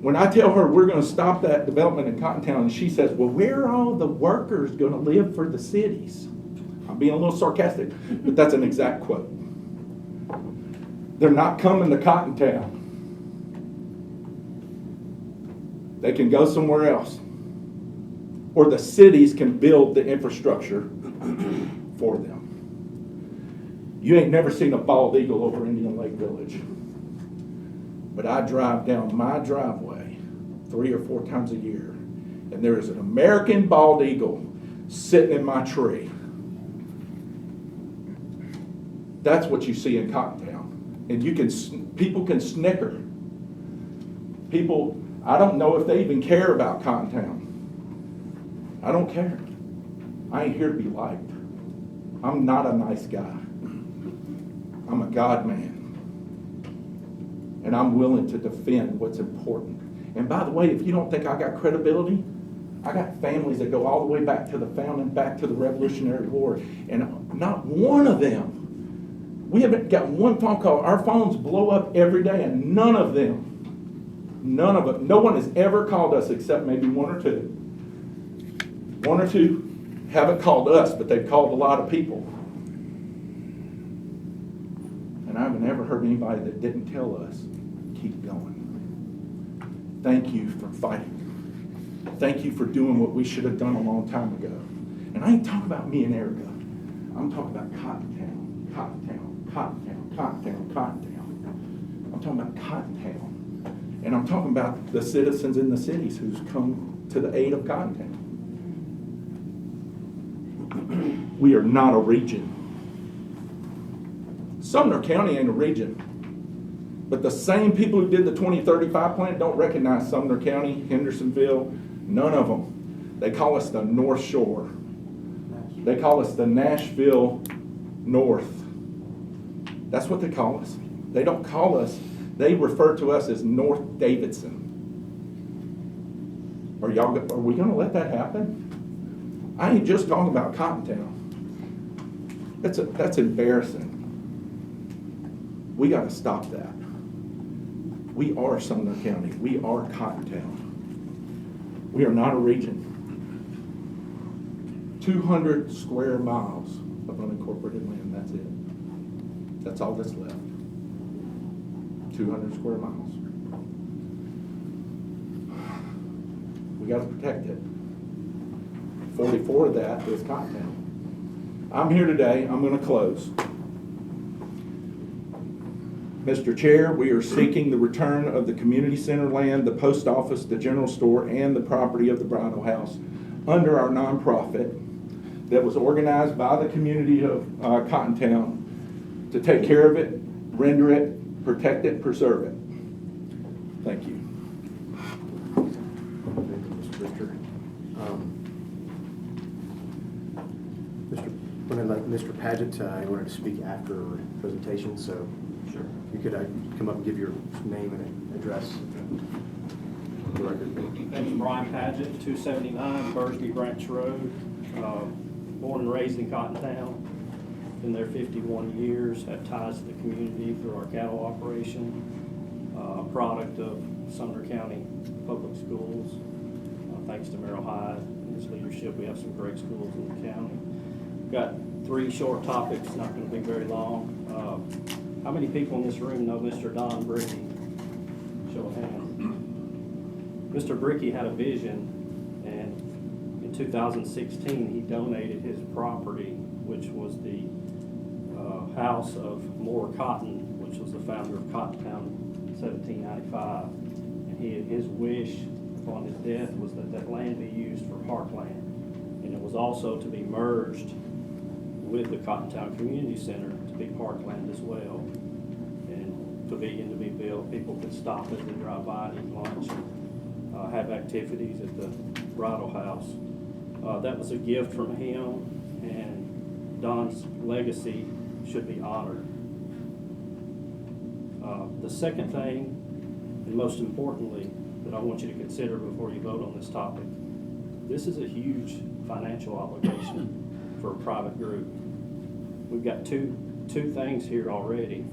when I tell her we're going to stop that development in Cotton Town, and she says, well, where are all the workers going to live for the cities? I'm being a little sarcastic, but that's an exact quote. They're not coming to Cotton Town. They can go somewhere else. Or the cities can build the infrastructure for them. You ain't never seen a bald eagle over Indian Lake Village. But I drive down my driveway 3 or 4 times a year, and there is an American bald eagle sitting in my tree. That's what you see in Cotton Town. And people can snicker. People, I don't know if they even care about Cotton Town. I don't care. I ain't here to be liked. I'm not a nice guy. I'm a God man. and I'm willing to defend what's important. And by the way, if you don't think I got credibility, I got families that go all the way back to the founding, back to the Revolutionary War, and not one of them, we haven't got one phone call. Our phones blow up every day, and none of them, no one has ever called us except maybe one or two. One or two haven't called us, but they've called a lot of people. And I've never heard anybody that didn't tell us, keep going. Thank you for fighting. Thank you for doing what we should have done a long time ago. And I ain't talking about me and Erica. I'm talking about Cottontown, Cottontown, Cottontown, Cottontown, Cottontown. I'm talking about Cottontown. And I'm talking about the citizens in the cities who's come to the aid of Cottontown. We are not a region. Sumner County ain't a region. But the same people who did the 2035 plan don't recognize Sumner County, Hendersonville, none of them. They call us the North Shore. They call us the Nashville North. That's what they call us. They don't call us, they refer to us as North Davidson. Are we gonna let that happen? I ain't just talking about Cottontown. That's embarrassing. We gotta stop that. We are Sumner County. We are Cottontown. We are not a region. 200 square miles of unincorporated land, that's it. That's all that's left. 200 square miles. We gotta protect it. 44 of that is Cottontown. I'm here today, I'm gonna close. Mr. Chair, we are seeking the return of the community center land, the post office, the general store, and the property of the Bridal House under our nonprofit that was organized by the community of Cottontown to take care of it, render it, protect it, preserve it. Thank you.
Thank you, Mr. Richter. Mr. Paget, he wanted to speak after the presentation, so
Sure.
you could come up and give your name and address for the record.
Name's Brian Paget, 279 Bursby Branch Road. Born and raised in Cottontown. Been there 51 years. Have ties to the community through our cattle operation. Product of Sumner County Public Schools. Thanks to Merrill Hyde and his leadership, we have some great schools in the county. Got 3 short topics, not going to be very long. How many people in this room know Mr. Don Bricky? Show of hands. Mr. Bricky had a vision, and in 2016 he donated his property, which was the house of Moore Cotton, which was the founder of Cottontown in 1795. And his wish upon his death was that that land be used for parkland, and it was also to be merged with the Cottontown Community Center to be parkland as well, and pavilion to be built. People could stop as they drive by and eat lunch, and have activities at the Bridal House. That was a gift from him, and Don's legacy should be honored. The second thing, and most importantly, that I want you to consider before you vote on this topic, this is a huge financial obligation for a private group. We've got two things here already.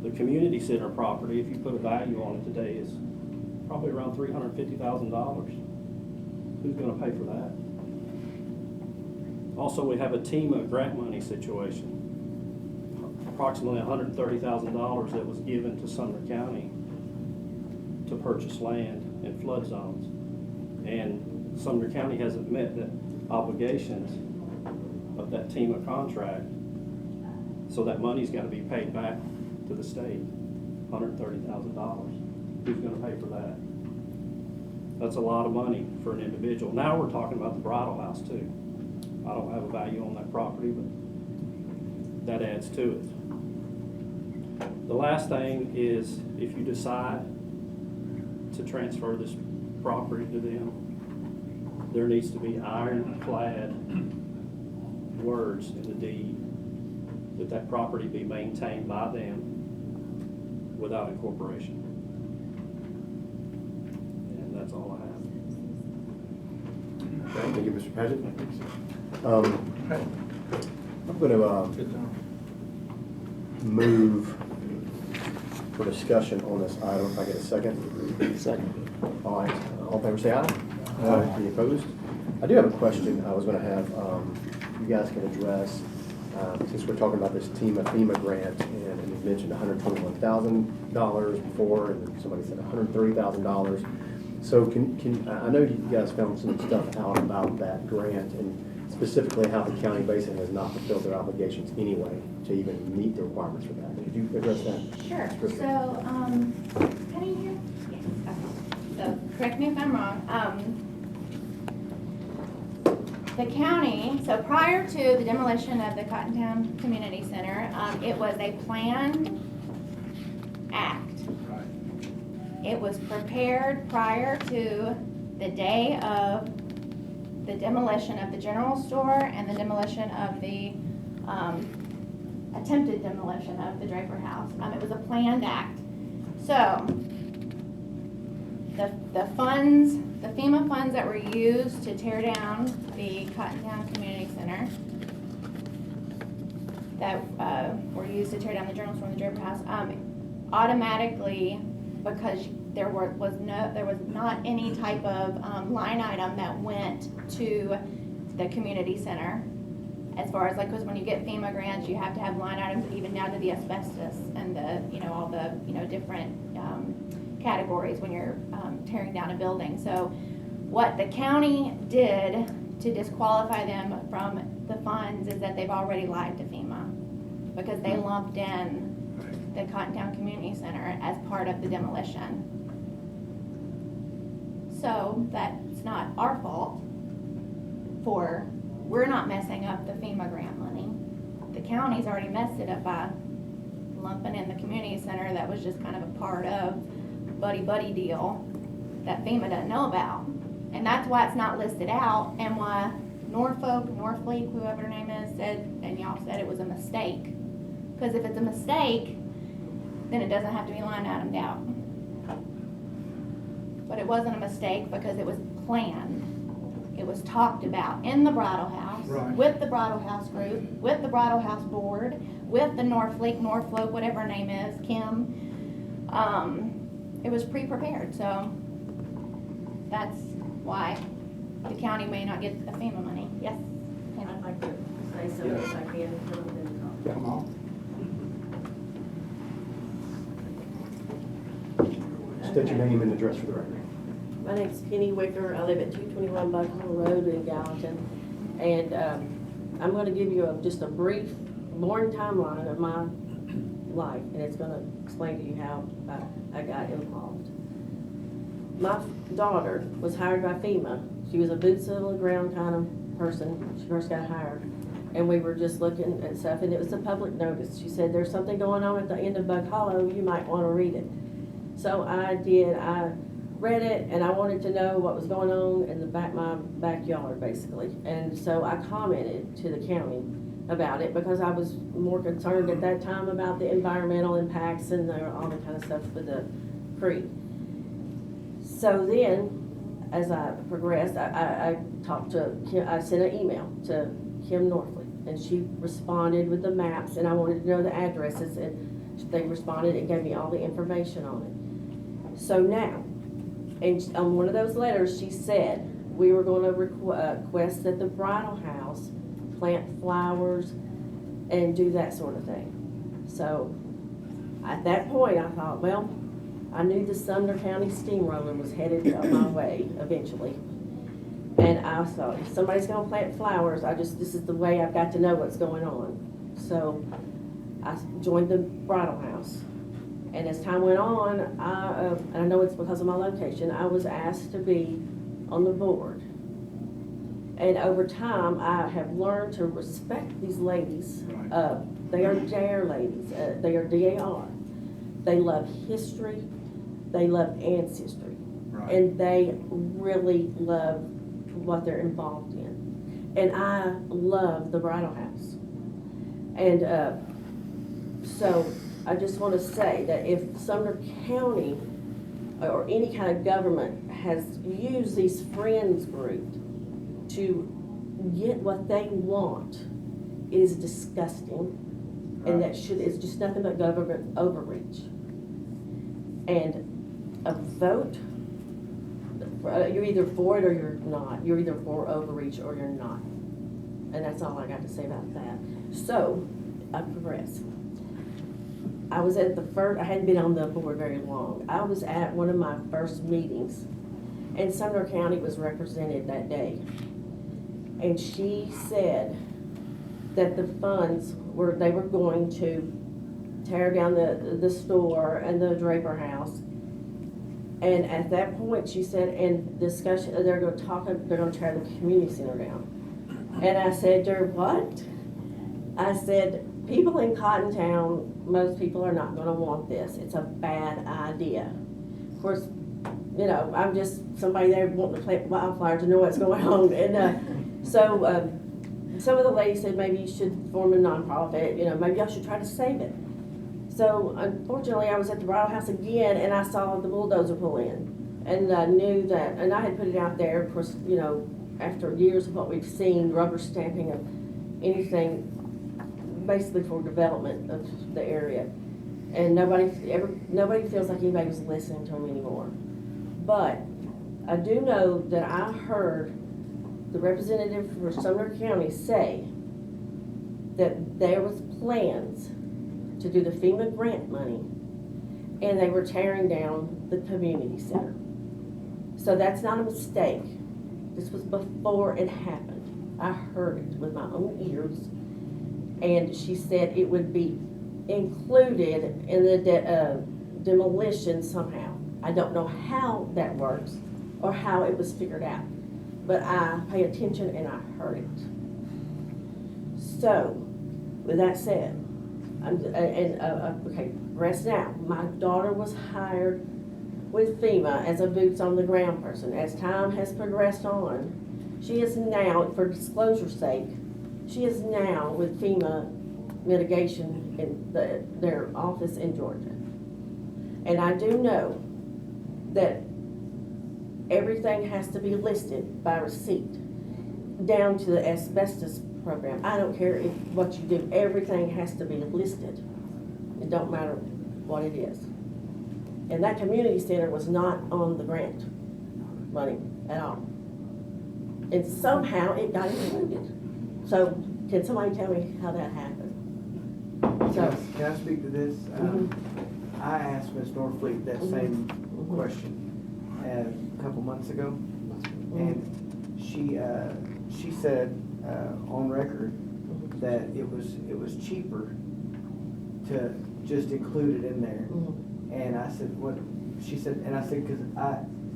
The community center property, if you put a value on it today, is probably around $350,000. Who's going to pay for that? Also, we have a TEMA grant money situation. Approximately $130,000 that was given to Sumner County to purchase land in flood zones. And Sumner County hasn't met the obligations of that TEMA contract. So that money's got to be paid back to the state, $130,000. Who's going to pay for that? That's a lot of money for an individual. Now we're talking about the Bridal House too. I don't have a value on that property, but that adds to it. The last thing is, if you decide to transfer this property to them, there needs to be ironclad words in the deed that that property be maintained by them without incorporation. And that's all I have.
Okay, thank you, Mr. Paget. I'm going to
Good job.
move for discussion on this item. If I get a second.
Second.
All right, all in favor say aye.
Aye.
Any opposed? I do have a question I was going to have you guys can address, since we're talking about this FEMA grant, and you mentioned $121,000 before, and somebody said $130,000. So I know you guys found some stuff out about that grant, and specifically how the county basically has not fulfilled their obligations anyway to even meet the requirements for that. Could you address that?
Sure,
Description?
so, Penny here? Yes, okay. So, correct me if I'm wrong, the county, so prior to the demolition of the Cottontown Community Center, it was a planned act.
Right.
It was prepared prior to the day of the demolition of the general store and the demolition of the, attempted demolition of the Draper House. It was a planned act. So, the funds, the FEMA funds that were used to tear down the Cottontown Community Center, that were used to tear down the general store and the Draper House, automatically, because there was not any type of line item that went to the community center. As far as because when you get FEMA grants, you have to have line items even down to the asbestos and the, all the, different categories when you're tearing down a building. So what the county did to disqualify them from the funds is that they've already lied to FEMA, because they lumped in the Cottontown Community Center as part of the demolition. So that's not our fault for, we're not messing up the FEMA grant money. The county's already messed it up by lumping in the community center that was just kind of a part of buddy-buddy deal that FEMA doesn't know about. And that's why it's not listed out, and why Norfleet, whoever her name is, said, and y'all said it was a mistake. Because if it's a mistake, then it doesn't have to be line itemed out. But it wasn't a mistake because it was planned. It was talked about in the Bridal House,
Right.
with the Bridal House group, with the Bridal House board, with the Norfleet, whatever her name is, Kim. It was pre-prepared, so that's why the county may not get the FEMA money. Yes?
I'd like to say something if I can.
Come on.
State your name and address for the record.
My name's Penny Wicker. I live at 221 Buckhorn Road in Gallatin. And I'm going to give you just a brief, boring timeline of my life, and it's going to explain to you how I got involved. My daughter was hired by FEMA. She was a boots on the ground kind of person. She first got hired. And we were just looking at stuff, and it was a public notice. She said, there's something going on at the end of Bug Hollow. You might want to read it. So I did. I read it, and I wanted to know what was going on in my backyard, basically. And so I commented to the county about it, because I was more concerned at that time about the environmental impacts and all that kind of stuff with the creek. So then, as I progressed, I talked to Kim. I sent an email to Kim Norfleet, and she responded with the maps, and I wanted to know the addresses, and they responded and gave me all the information on it. So now, and on one of those letters, she said we were going to request that the Bridal House plant flowers and do that sort of thing. So at that point, I thought, well, I knew the Sumner County steamroller was headed my way eventually. And I thought, if somebody's going to plant flowers, this is the way I've got to know what's going on. So I joined the Bridal House. And as time went on, and I know it's because of my location, I was asked to be on the board. And over time, I have learned to respect these ladies. They are JR ladies. They are DAR. They love history. They love ancestry.
Right.
And they really love what they're involved in. And I love the Bridal House. And so I just want to say that if Sumner County or any kind of government has used these friends group to get what they want, it is disgusting. And that is just nothing but government overreach. And a vote, you're either for it or you're not. You're either for overreach or you're not. And that's all I got to say about that. So, I progress. I was at I hadn't been on the board very long. I was at one of my first meetings, and Sumner County was represented that day. And she said that the funds they were going to tear down the store and the Draper House. And at that point, she said, in discussion, they're going to tear the community center down. And I said to her, what? I said, people in Cottontown, most people are not going to want this. It's a bad idea. Of course, you know, I'm just somebody there wanting to plant wildflowers to know what's going on. And so some of the ladies said maybe you should form a nonprofit, you know, maybe I should try to save it. So unfortunately, I was at the Bridal House again, and I saw the bulldozer pull in. And I knew that, and I had put it out there, of course, you know, after years of what we've seen, rubber stamping of anything basically for development of the area. And nobody feels like anybody was listening to them anymore. But I do know that I heard the representative for Sumner County say that there was plans to do the FEMA grant money, and they were tearing down the community center. So that's not a mistake. This was before it happened. I heard it with my own ears, and she said it would be included in the demolition somehow. I don't know how that works or how it was figured out, but I pay attention and I heard it. So, with that said, okay, rest now. My daughter was hired with FEMA as a boots on the ground person. As time has progressed on, she is now, for disclosure's sake, she is now with FEMA mitigation in their office in Georgia. And I do know that everything has to be listed by receipt, down to the asbestos program. I don't care what you do, everything has to be listed. It don't matter what it is. And that community center was not on the grant money at all. And somehow it got included. So can somebody tell me how that happened? So,
Can I speak to this? I asked Ms. Norfleet that same question a couple months ago, and she said on record that it was cheaper to just include it in there. And I said, what? She said, and I said, because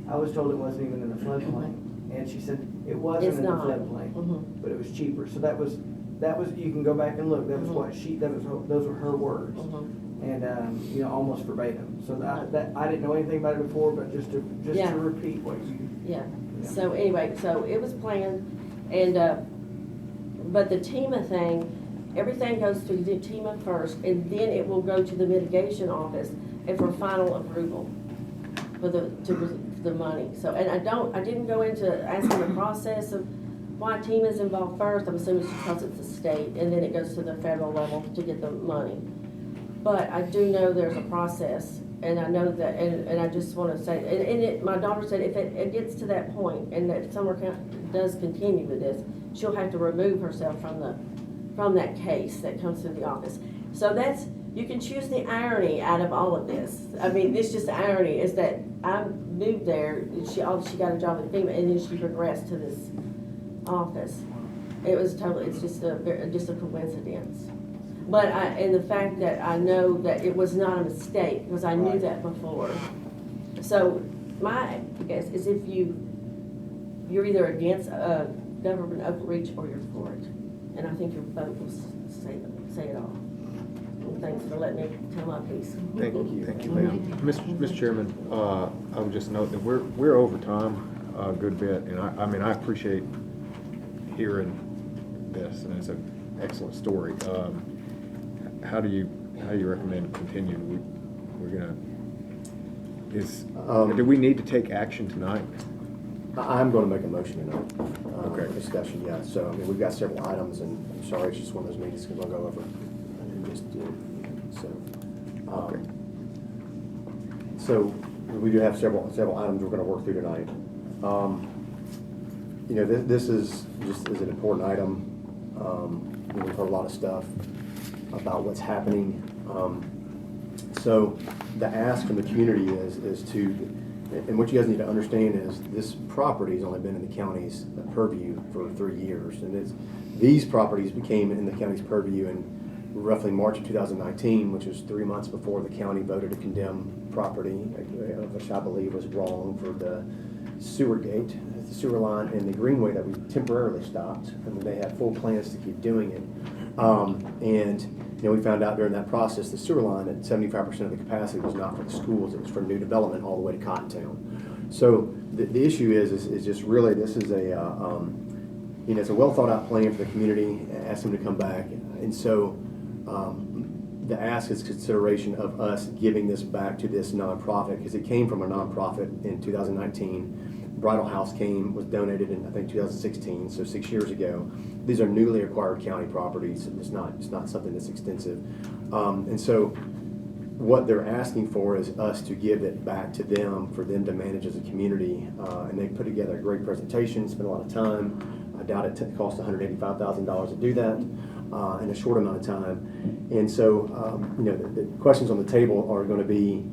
I was told it wasn't even in the floodplain, and she said it wasn't in the floodplain, but it was cheaper. So that was you can go back and look. That was what those were her words, and you know, almost verbatim. So that I didn't know anything about it before, but just to repeat what you.
Yeah. So anyway, so it was planned, and but the TEMA thing, everything goes to the TEMA first, and then it will go to the mitigation office and for final approval for the money. So, and I didn't go into asking the process of why TEMA is involved first. I'm assuming it's because it's a state, and then it goes to the federal level to get the money. But I do know there's a process, and I know that, and I just want to say, my daughter said if it gets to that point, and that Sumner County does continue with this, she'll have to remove herself from that case that comes through the office. So you can choose the irony out of all of this. I mean, it's just the irony is that I moved there, she got a job at FEMA, and then she progressed to this office. It's just a coincidence. But and the fact that I know that it was not a mistake, because I knew that before. So my guess is if you're either against government overreach or you're for it. And I think your vote will say it all. And thanks for letting me tell my piece.
Thank you, ma'am. Mr. Chairman, I would just note that we're over time a good bit, and I appreciate hearing this, and it's an excellent story. How do you how you recommend continuing? We're gonna,
Um,
do we need to take action tonight?
I'm going to make a motion tonight.
Okay.
For discussion, yeah. So, I mean, we've got several items, and I'm sorry, it's just one of those meetings we'll go over. And just, so,
Okay.
so we do have several items we're going to work through tonight. You know, this is an important item. You know, we've heard a lot of stuff about what's happening. So the ask from the community is to, and what you guys need to understand is this property has only been in the county's purview for 3 years. And these properties became in the county's purview in roughly March of 2019, which was 3 months before the county voted to condemn property, which I believe was wrong, for the sewer gate, the sewer line, and the greenway that we temporarily stopped. I mean, they had full plans to keep doing it. And you know, we found out during that process, the sewer line at 75% of the capacity was not for the schools, it was for new development all the way to Cottontown. So the issue is just really, this is a, you know, it's a well thought out plan for the community, ask them to come back. And so the ask is consideration of us giving this back to this nonprofit, because it came from a nonprofit in 2019. Bridal House was donated in, I think, 2016, so 6 years ago. These are newly acquired county properties. It's not something that's extensive. And so what they're asking for is us to give it back to them, for them to manage as a community. And they put together a great presentation, spent a lot of time. I doubt it cost $185,000 to do that in a short amount of time. And so, you know, the questions on the table are going to be,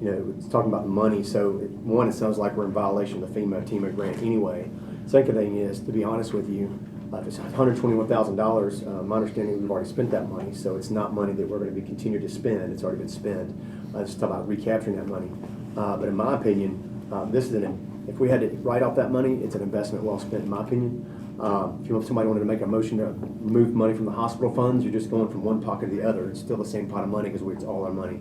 you know, it's talking about the money. So one, it sounds like we're in violation of the FEMA grant anyway. Second thing is, to be honest with you, if it's $121,000, my understanding, we've already spent that money, so it's not money that we're going to be continued to spend. It's already been spent. Let's talk about recapturing that money. But in my opinion, this is if we had to write off that money, it's an investment well spent, in my opinion. If somebody wanted to make a motion to move money from the hospital funds, you're just going from one pocket to the other. It's still the same pot of money, because it's all our money.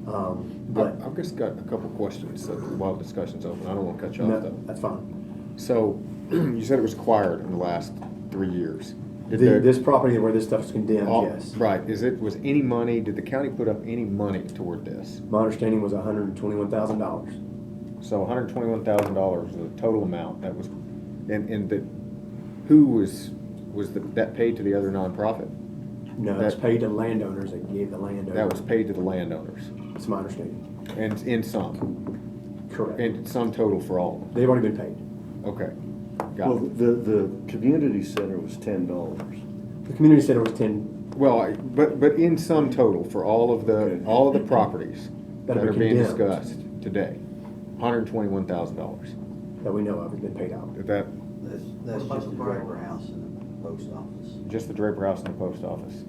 But
I've just got a couple questions while the discussion's open. I don't want to cut you off,
no,
though.
that's fine.
So, you said it was acquired in the last 3 years.
This property where this stuff is condemned, yes.
Right. Was any money, did the county put up any money toward this?
My understanding was $121,000.
So $121,000 was the total amount that was, and who was that paid to the other nonprofit?
No, that's paid to landowners that gave the landowners.
That was paid to the landowners.
That's my understanding.
And in some?
Correct.
And some total for all of them?
They've already been paid.
Okay. Got
Well,
it.
the community center was $10.
The community center was 10.
Well, but in sum total for all of the properties
That
that
have
are
been
being
condemned.
discussed today, $121,000.
That we know of has been paid out.
That
That's just the Draper House and the post office.
just the Draper House and the post office.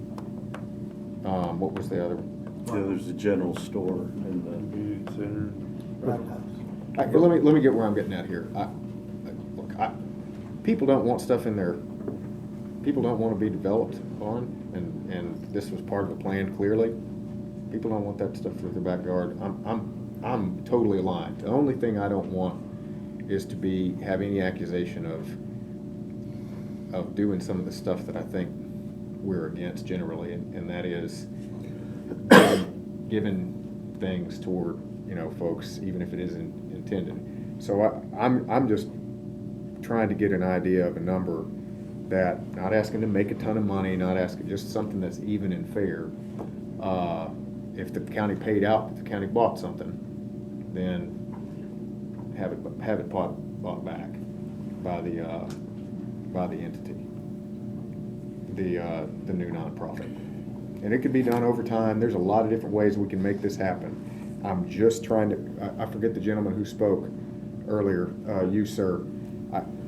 What was the other one?
Yeah, there's a general store and
Community center.
Let me get where I'm getting at here. People don't want stuff in there. People don't want to be developed on, and this was part of the plan clearly. People don't want that stuff through their backyard. I'm totally aligned. The only thing I don't want is to have any accusation of doing some of the stuff that I think we're against generally, and that is giving things toward folks, even if it isn't intended. So I'm just trying to get an idea of a number that, not asking to make a ton of money, not asking, just something that's even and fair. If the county paid out, if the county bought something, then have it bought back by the entity, the new nonprofit. And it could be done over time. There's a lot of different ways we can make this happen. I'm just trying to, I forget the gentleman who spoke earlier, you, sir.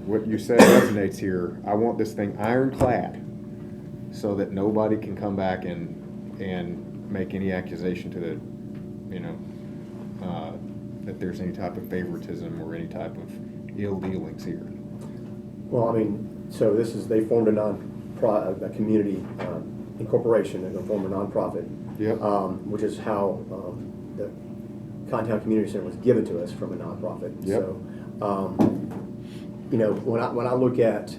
What you said resonates here. I want this thing ironclad so that nobody can come back and make any accusation to the, that there's any type of favoritism or any type of ill dealings here.
Well, I mean, so they formed a community incorporation. They're going to form a nonprofit.
Yep.
Which is how the Cottontown Community Center was given to us from a nonprofit.
Yep.
So, when I look at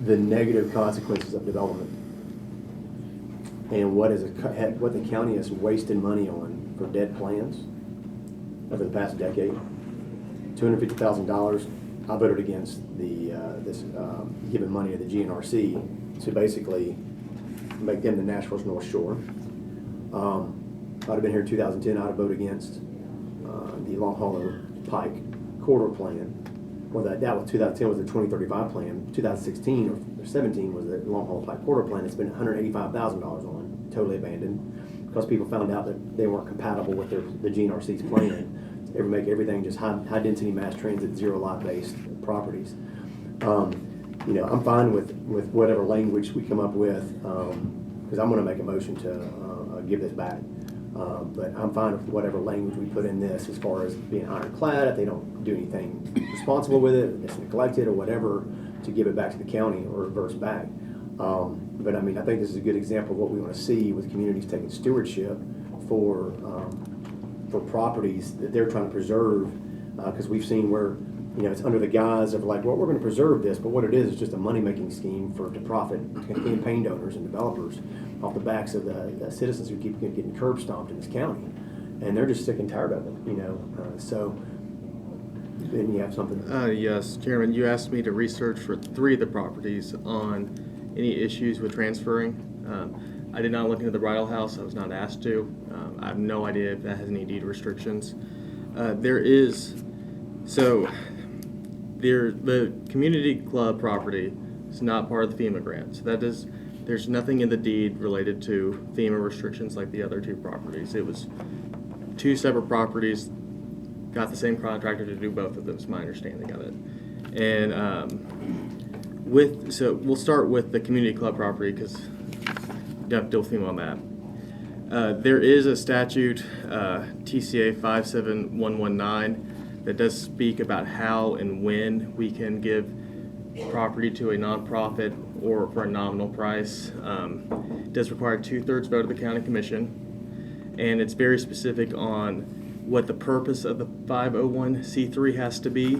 the negative consequences of development, and what the county has wasted money on for dead plans over the past decade. $250,000. I voted against this giving money to the GNRC to basically make them the Nashville's North Shore. If I'd have been here in 2010, I'd have voted against the Long Hollow Pike corridor plan. Well, that was 2010 was the 2035 plan. 2016 or 17 was the Long Hollow Pike corridor plan. It's been $185,000 on, totally abandoned, because people found out that they weren't compatible with the GNRC's plan. Make everything just high density mass transit, zero lot based properties. I'm fine with whatever language we come up with, because I'm going to make a motion to give this back. But I'm fine with whatever language we put in this as far as being ironclad, if they don't do anything responsible with it, it's neglected or whatever, to give it back to the county or reverse back. But I mean, I think this is a good example of what we want to see with communities taking stewardship for properties that they're trying to preserve, because we've seen where, it's under the guise of like, well, we're going to preserve this, but what it is just a money-making scheme to profit campaign donors and developers off the backs of the citizens who keep getting curb stomped in this county, and they're just sick and tired of it, so then you have something.
Yes, Chairman, you asked me to research for 3 of the properties on any issues with transferring. I did not look into the bridal house. I was not asked to. I have no idea if that has any deed restrictions. The community club property is not part of the FEMA grant. So there's nothing in the deed related to FEMA restrictions like the other 2 properties. It was 2 separate properties, got the same contractor to do both of them, is my understanding of it. And we'll start with the community club property because you have to deal with FEMA on that. There is a statute, TCA 57119, that does speak about how and when we can give property to a nonprofit or for a nominal price. It does require 2/3 vote of the county commission, and it's very specific on what the purpose of the 501c3 has to be.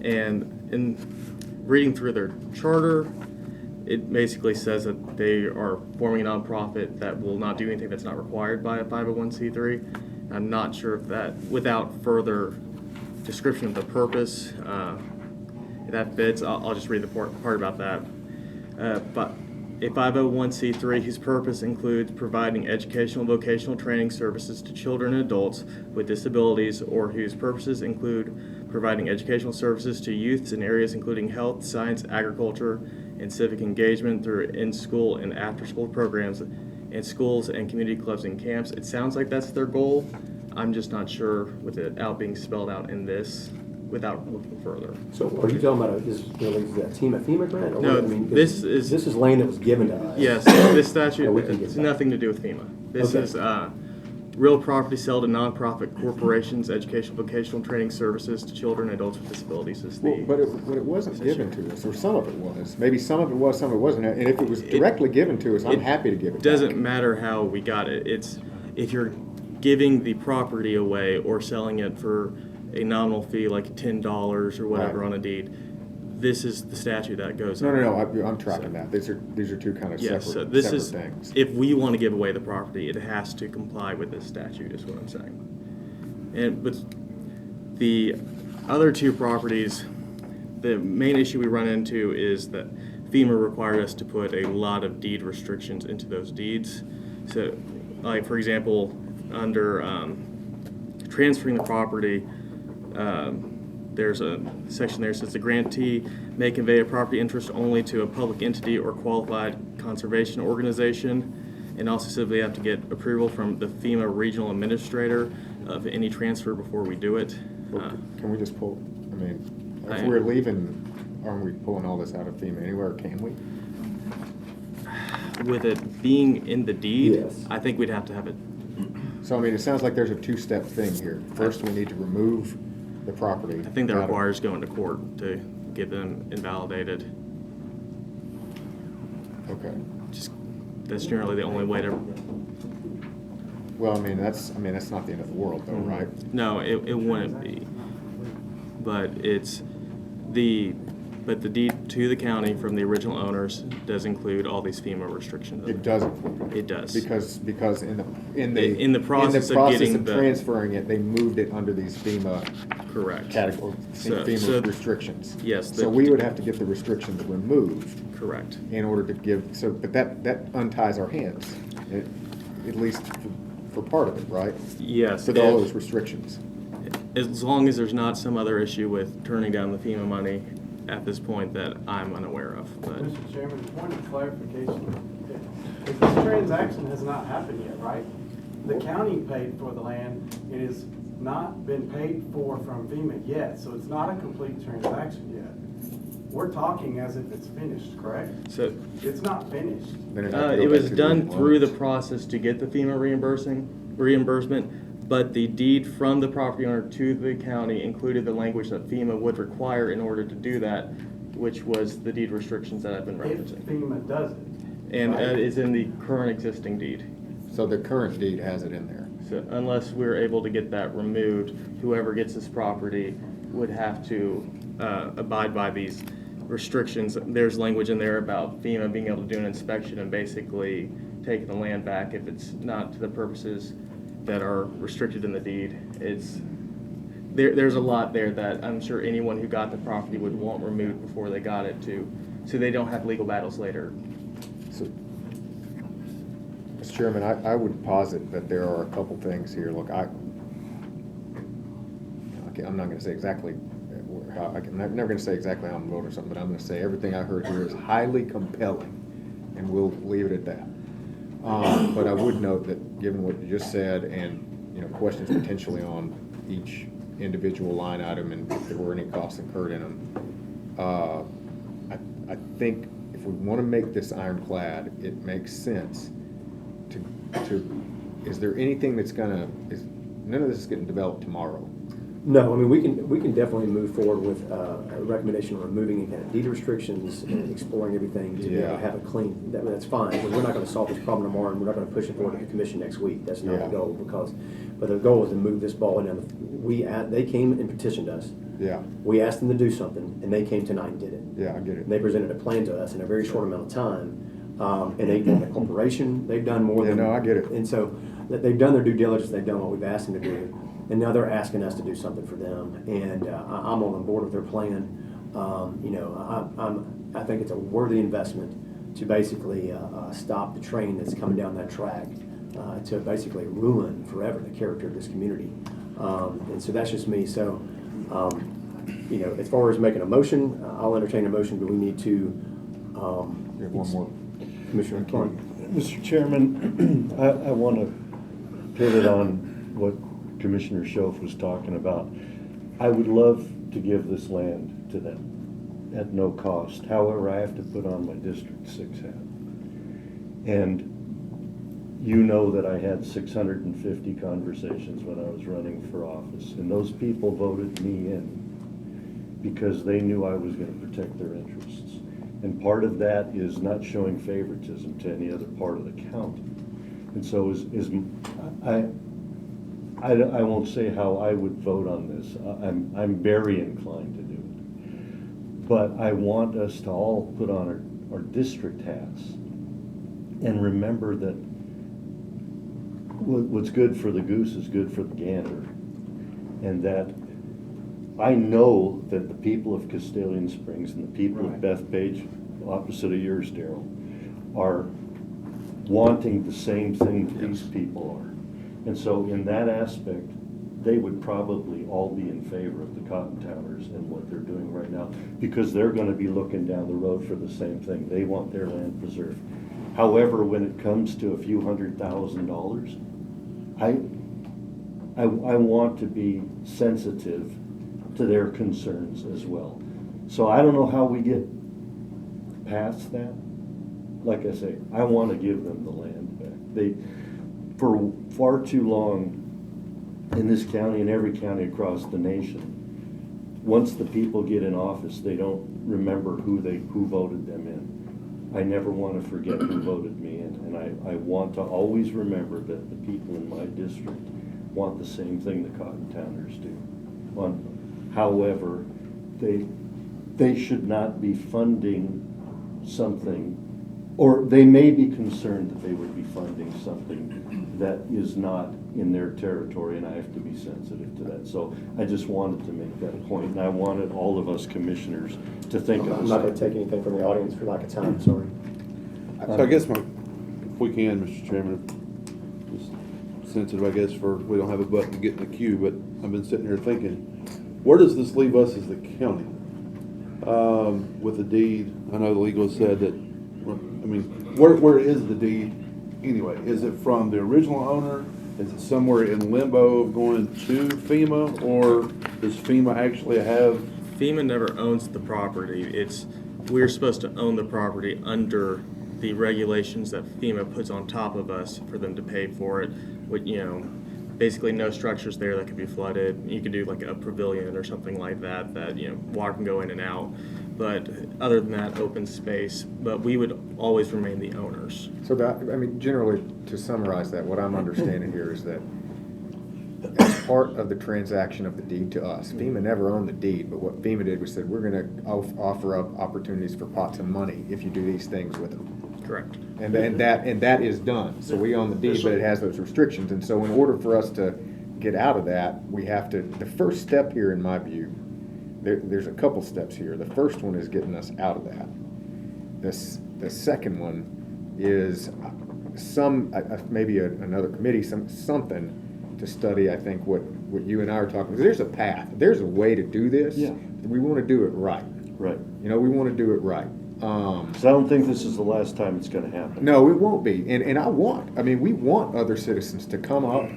And in reading through their charter, it basically says that they are forming a nonprofit that will not do anything that's not required by a 501c3. I'm not sure if that, without further description of the purpose, if that fits. I'll just read the part about that. But a 501c3 whose purpose includes providing educational and vocational training services to children and adults with disabilities, or whose purposes include providing educational services to youths in areas including health, science, agriculture, and civic engagement through in-school and after-school programs in schools and community clubs and camps. It sounds like that's their goal. I'm just not sure with it being spelled out in this without looking further.
So are you talking about is that FEMA grant? Or
No,
what? I mean,
this is
land that was given to us.
Yes, this statute
has
nothing to do with FEMA. This
Okay.
is real property sold to nonprofit corporations, educational, vocational training services to children and adults with disabilities.
But it wasn't given to us, or some of it was. Maybe some of it was, some of it wasn't. And if it was directly given to us, I'm happy to give it.
It doesn't matter how we got it. It's if you're giving the property away or selling it for a nominal fee like $10 or whatever on a deed, this is the statute that goes.
No, I'm tracking that. These are 2 kind of separate things.
If we want to give away the property, it has to comply with this statute, is what I'm saying. But the other 2 properties, the main issue we run into is that FEMA required us to put a lot of deed restrictions into those deeds. So, like for example, under transferring the property, there's a section there that says the grantee may convey a property interest only to a public entity or qualified conservation organization, and also simply have to get approval from the FEMA regional administrator of any transfer before we do it.
Can we just pull, if we're leaving, aren't we pulling all this out of FEMA anywhere, can we?
With it being in the deed,
yes.
I think we'd have to have it.
So it sounds like there's a 2-step thing here. First, we need to remove the property.
I think that requires going to court to get them invalidated.
Okay.
That's generally the only way to.
Well, that's not the end of the world, though, right?
No, it wouldn't be. But the deed to the county from the original owners does include all these FEMA restrictions.
It does include it.
It does.
Because in
the process of getting the-
transferring it, they moved it under these FEMA
Correct.
category, FEMA restrictions.
Yes.
So we would have to get the restrictions removed
Correct.
in order to give, but that unties our hands, at least for part of it, right?
Yes.
With all those restrictions.
As long as there's not some other issue with turning down the FEMA money at this point that I'm unaware of, but.
Mr. Chairman, point of clarification. If this transaction has not happened yet, right? The county paid for the land. It has not been paid for from FEMA yet, so it's not a complete transaction yet. We're talking as if it's finished, correct?
So
It's not finished.
it was done through the process to get the FEMA reimbursement, but the deed from the property owner to the county included the language that FEMA would require in order to do that, which was the deed restrictions that I've been
If
referencing.
FEMA does it.
And
right?
it's in the current existing deed.
So the current deed has it in there.
So unless we're able to get that removed, whoever gets this property would have to abide by these restrictions. There's language in there about FEMA being able to do an inspection and basically taking the land back if it's not to the purposes that are restricted in the deed. There's a lot there that I'm sure anyone who got the property would want removed before they got it to, so they don't have legal battles later.
So, Mr. Chairman, I would posit that there are a couple things here. Look, I'm not going to say exactly I'm never going to say exactly how I'm voting or something, but I'm going to say everything I heard here is highly compelling, and we'll leave it at that. But I would note that, given what you just said, and questions potentially on each individual line item, and if there were any costs incurred in them, I think if we want to make this ironclad, it makes sense to. Is there anything that's none of this is getting developed tomorrow?
No, I mean, we can definitely move forward with a recommendation on removing any kind of deed restrictions and exploring everything to be able to have it clean. That's fine, but we're not going to solve this problem tomorrow, and we're not going to push it forward to the commission next week. That's not the goal, but the goal is to move this ball down. They came and petitioned us.
Yeah.
We asked them to do something, and they came tonight and did it.
Yeah, I get it.
And they presented a plan to us in a very short amount of time, and they've done a corporation. They've done more than.
No, I get it.
And so they've done their due diligence. They've done what we've asked them to do. And now they're asking us to do something for them, and I'm on board with their plan. I think it's a worthy investment to basically stop the train that's coming down that track to basically ruin forever the character of this community. And so that's just me. So, as far as making a motion, I'll entertain a motion, but we need to.
We have one more.
Commissioner Klein.
Mr. Chairman, I want to pivot on what Commissioner Schoaf was talking about. I would love to give this land to them at no cost. However, I have to put on my District 6 hat. And you know that I had 650 conversations when I was running for office, and those people voted me in because they knew I was going to protect their interests. And part of that is not showing favoritism to any other part of the county. And so I won't say how I would vote on this. I'm very inclined to do it. But I want us to all put on our district hats and remember that what's good for the goose is good for the gander. And that I know that the people of Castalian Springs and the people of Bethpage, opposite of yours, Daryl, are wanting the same thing that these people are. And so in that aspect, they would probably all be in favor of the Cotton Towners and what they're doing right now, because they're going to be looking down the road for the same thing. They want their land preserved. However, when it comes to a few $100,000, I want to be sensitive to their concerns as well. So I don't know how we get past that. Like I say, I want to give them the land back. For far too long in this county and every county across the nation, once the people get in office, they don't remember who voted them in. I never want to forget who voted me in, and I want to always remember that the people in my district want the same thing the Cotton Towners do. However, they should not be funding something, or they may be concerned that they would be funding something that is not in their territory, and I have to be sensitive to that. So I just wanted to make that point, and I wanted all of us commissioners to think of
I'm
this.
not gonna take anything from the audience for lack of time, sorry.
So I guess if we can, Mr. Chairman, just sensitive, I guess, for, we don't have a button to get in the queue, but I've been sitting here thinking, where does this leave us as the county? With the deed, I know the legal said that, I mean, where is the deed anyway? Is it from the original owner? Is it somewhere in limbo of going to FEMA, or does FEMA actually have?
FEMA never owns the property. We're supposed to own the property under the regulations that FEMA puts on top of us for them to pay for it. With, basically no structures there that could be flooded. You could do like a pavilion or something like that, water can go in and out. But other than that, open space. But we would always remain the owners.
So generally, to summarize that, what I'm understanding here is that as part of the transaction of the deed to us, FEMA never owned the deed, but what FEMA did was said, we're gonna offer up opportunities for pots of money if you do these things with them.
Correct.
And that is done. So we own the deed, but it has those restrictions. And so in order for us to get out of that, we have to, the first step here, in my view, there's a couple steps here. The first one is getting us out of that. The second one is maybe another committee, something to study, I think, what you and I are talking about. There's a path. There's a way to do this.
Yeah.
We want to do it right.
Right.
We want to do it right.
So I don't think this is the last time it's gonna happen.
No, it won't be. And we want other citizens to come up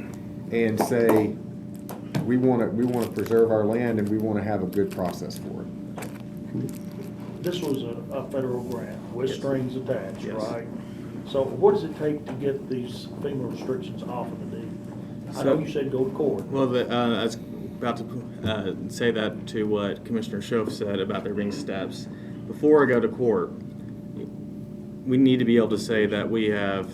and say, we want to preserve our land and we want to have a good process for it.
This was a federal grant with strings attached,
Yes.
right? So what does it take to get these FEMA restrictions off of the deed? I know you said go to court.
Well, I was about to say that to what Commissioner Schoaf said about there being steps. Before I go to court, we need to be able to say that we have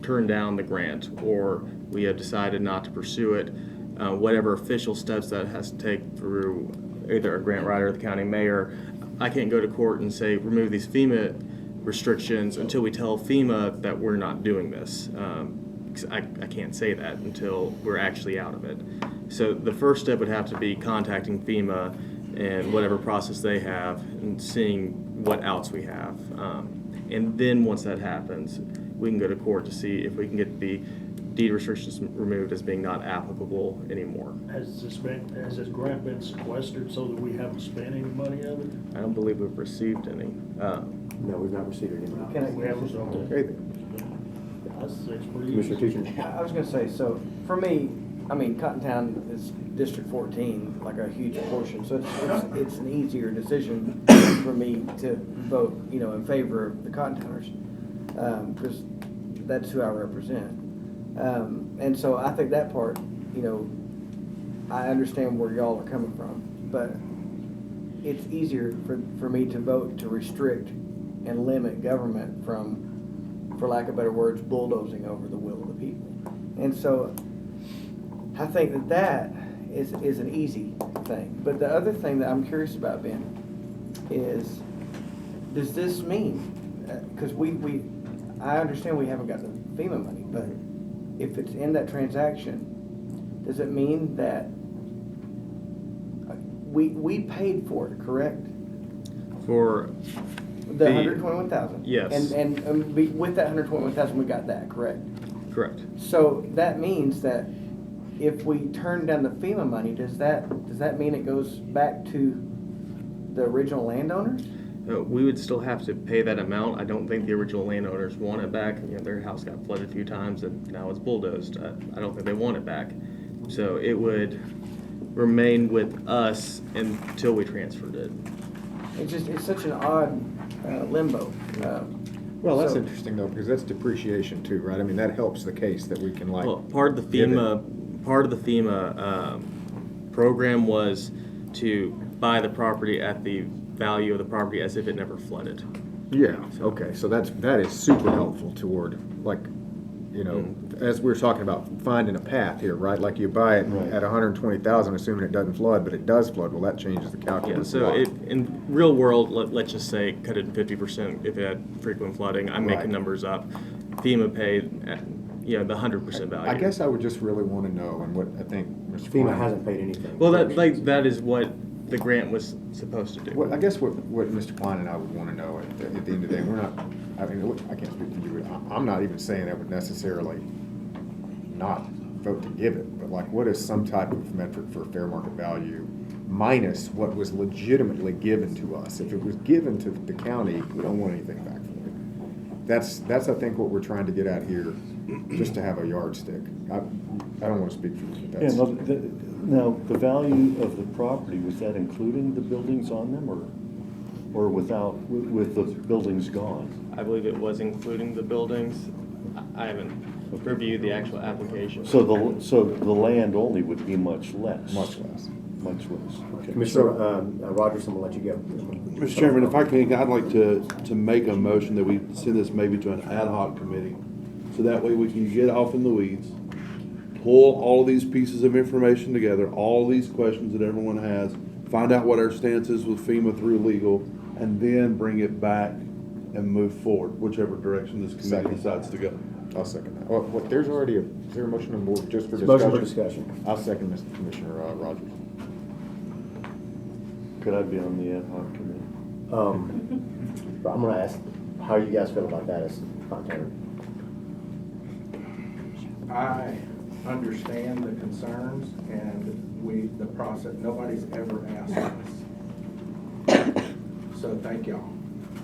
turned down the grant or we have decided not to pursue it, whatever official steps that has to take through either a grant writer or the county mayor. I can't go to court and say remove these FEMA restrictions until we tell FEMA that we're not doing this. I can't say that until we're actually out of it. So the first step would have to be contacting FEMA and whatever process they have and seeing what outs we have. And then once that happens, we can go to court to see if we can get the deed restrictions removed as being not applicable anymore.
Has this grant been sequestered so that we haven't spent any money of it?
I don't believe we've received any.
No, we've not received any.
We haven't.
Okay.
That's pretty
Commissioner
easy.
Teacher.
I was gonna say, so for me, Cottontown is District 14, like a huge portion, so it's an easier decision for me to vote, in favor of the Cottontowners, because that's who I represent. And so I think that part, I understand where y'all are coming from, but it's easier for me to vote to restrict and limit government from, for lack of better words, bulldozing over the will of the people. And so I think that is an easy thing. But the other thing that I'm curious about, Ben, is does this mean, because I understand we haven't got the FEMA money, but if it's in that transaction, does it mean that we paid for it, correct?
For
the 121,000.
Yes.
And with that 121,000, we got that, correct?
Correct.
So that means that if we turn down the FEMA money, does that mean it goes back to the original landowners?
We would still have to pay that amount. I don't think the original landowners want it back. Their house got flooded a few times and now it's bulldozed. I don't think they want it back. So it would remain with us until we transferred it.
It's such an odd limbo.
Well, that's interesting though, because that's depreciation too, right? I mean, that helps the case that we can
part of the FEMA program was to buy the property at the value of the property as if it never flooded.
Yeah. Okay. So that is super helpful toward you know, as we were talking about finding a path here, right? Like you buy it at 120,000, assuming it doesn't flood, but it does flood. Well, that changes the
Yeah,
calculus.
so in real world, let's just say cut it 50% if it had frequent flooding. I'm making
Right.
numbers up. FEMA paid, the 100% value.
I guess I would just really want to know, and what I think Mr.
FEMA
Klein-
hasn't paid anything.
Well, that is what the grant was supposed to do.
Well, I guess what Mr. Klein and I would want to know at the end of the day, we're not, I mean, I can't speak for you, I'm not even saying I would necessarily not vote to give it, but like, what is some type of metric for fair market value minus what was legitimately given to us? If it was given to the county, we don't want anything back for it. That's I think what we're trying to get at here, just to have a yardstick. I don't want to speak for you, but
Yeah,
that's.
now, the value of the property, was that including the buildings on them, or without, with the buildings gone?
I believe it was including the buildings. I haven't reviewed the actual application.
So the land only would be much less?
Much less.
Much less, okay.
Commissioner Rogers, I'm gonna let you go.
Mr. Chairman, if I can, I'd like to make a motion that we send this maybe to an ad hoc committee, so that way we can get off in the weeds, pull all of these pieces of information together, all these questions that everyone has, find out what our stance is with FEMA through legal, and then bring it back and move forward, whichever direction this committee
Second.
decides to go.
I'll second that. Well, there's already is there a motion on board just for discussion?
Motion for discussion.
I'll second Mr. Commissioner Rogers.
Could I be on the ad hoc committee?
But I'm gonna ask how you guys feel about that as content.
I understand the concerns and the process, nobody's ever asked us. So thank y'all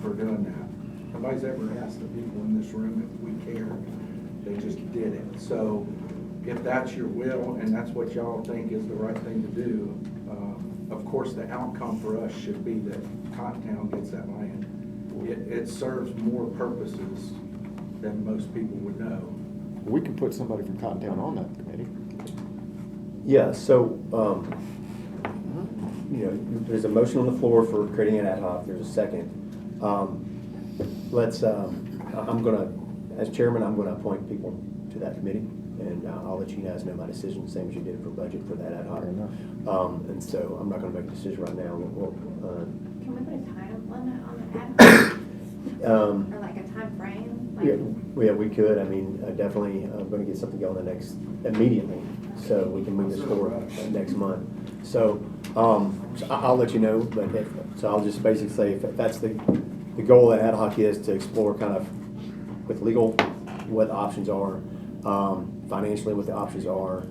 for doing that. Nobody's ever asked the people in this room if we care. They just did it. So if that's your will and that's what y'all think is the right thing to do, of course, the outcome for us should be that Cottontown gets that land. It serves more purposes than most people would know.
We can put somebody from Cottontown on that committee.
Yeah, so, there's a motion on the floor for creating an ad hoc, there's a second. I'm gonna, as chairman, I'm gonna appoint people to that committee, and I'll let you guys know my decision, same as you did for budget for that ad hoc.
Fair enough.
And so I'm not gonna make a decision right now.
Can we put a time limit on the ad hoc? Or like a time frame?
Yeah, we could, I mean, definitely, I'm gonna get something going immediately, so we can move this forward next month. So, I'll let you know, but so I'll just basically say, if that's the goal of ad hoc is to explore kind of with legal, what the options are, financially what the options are,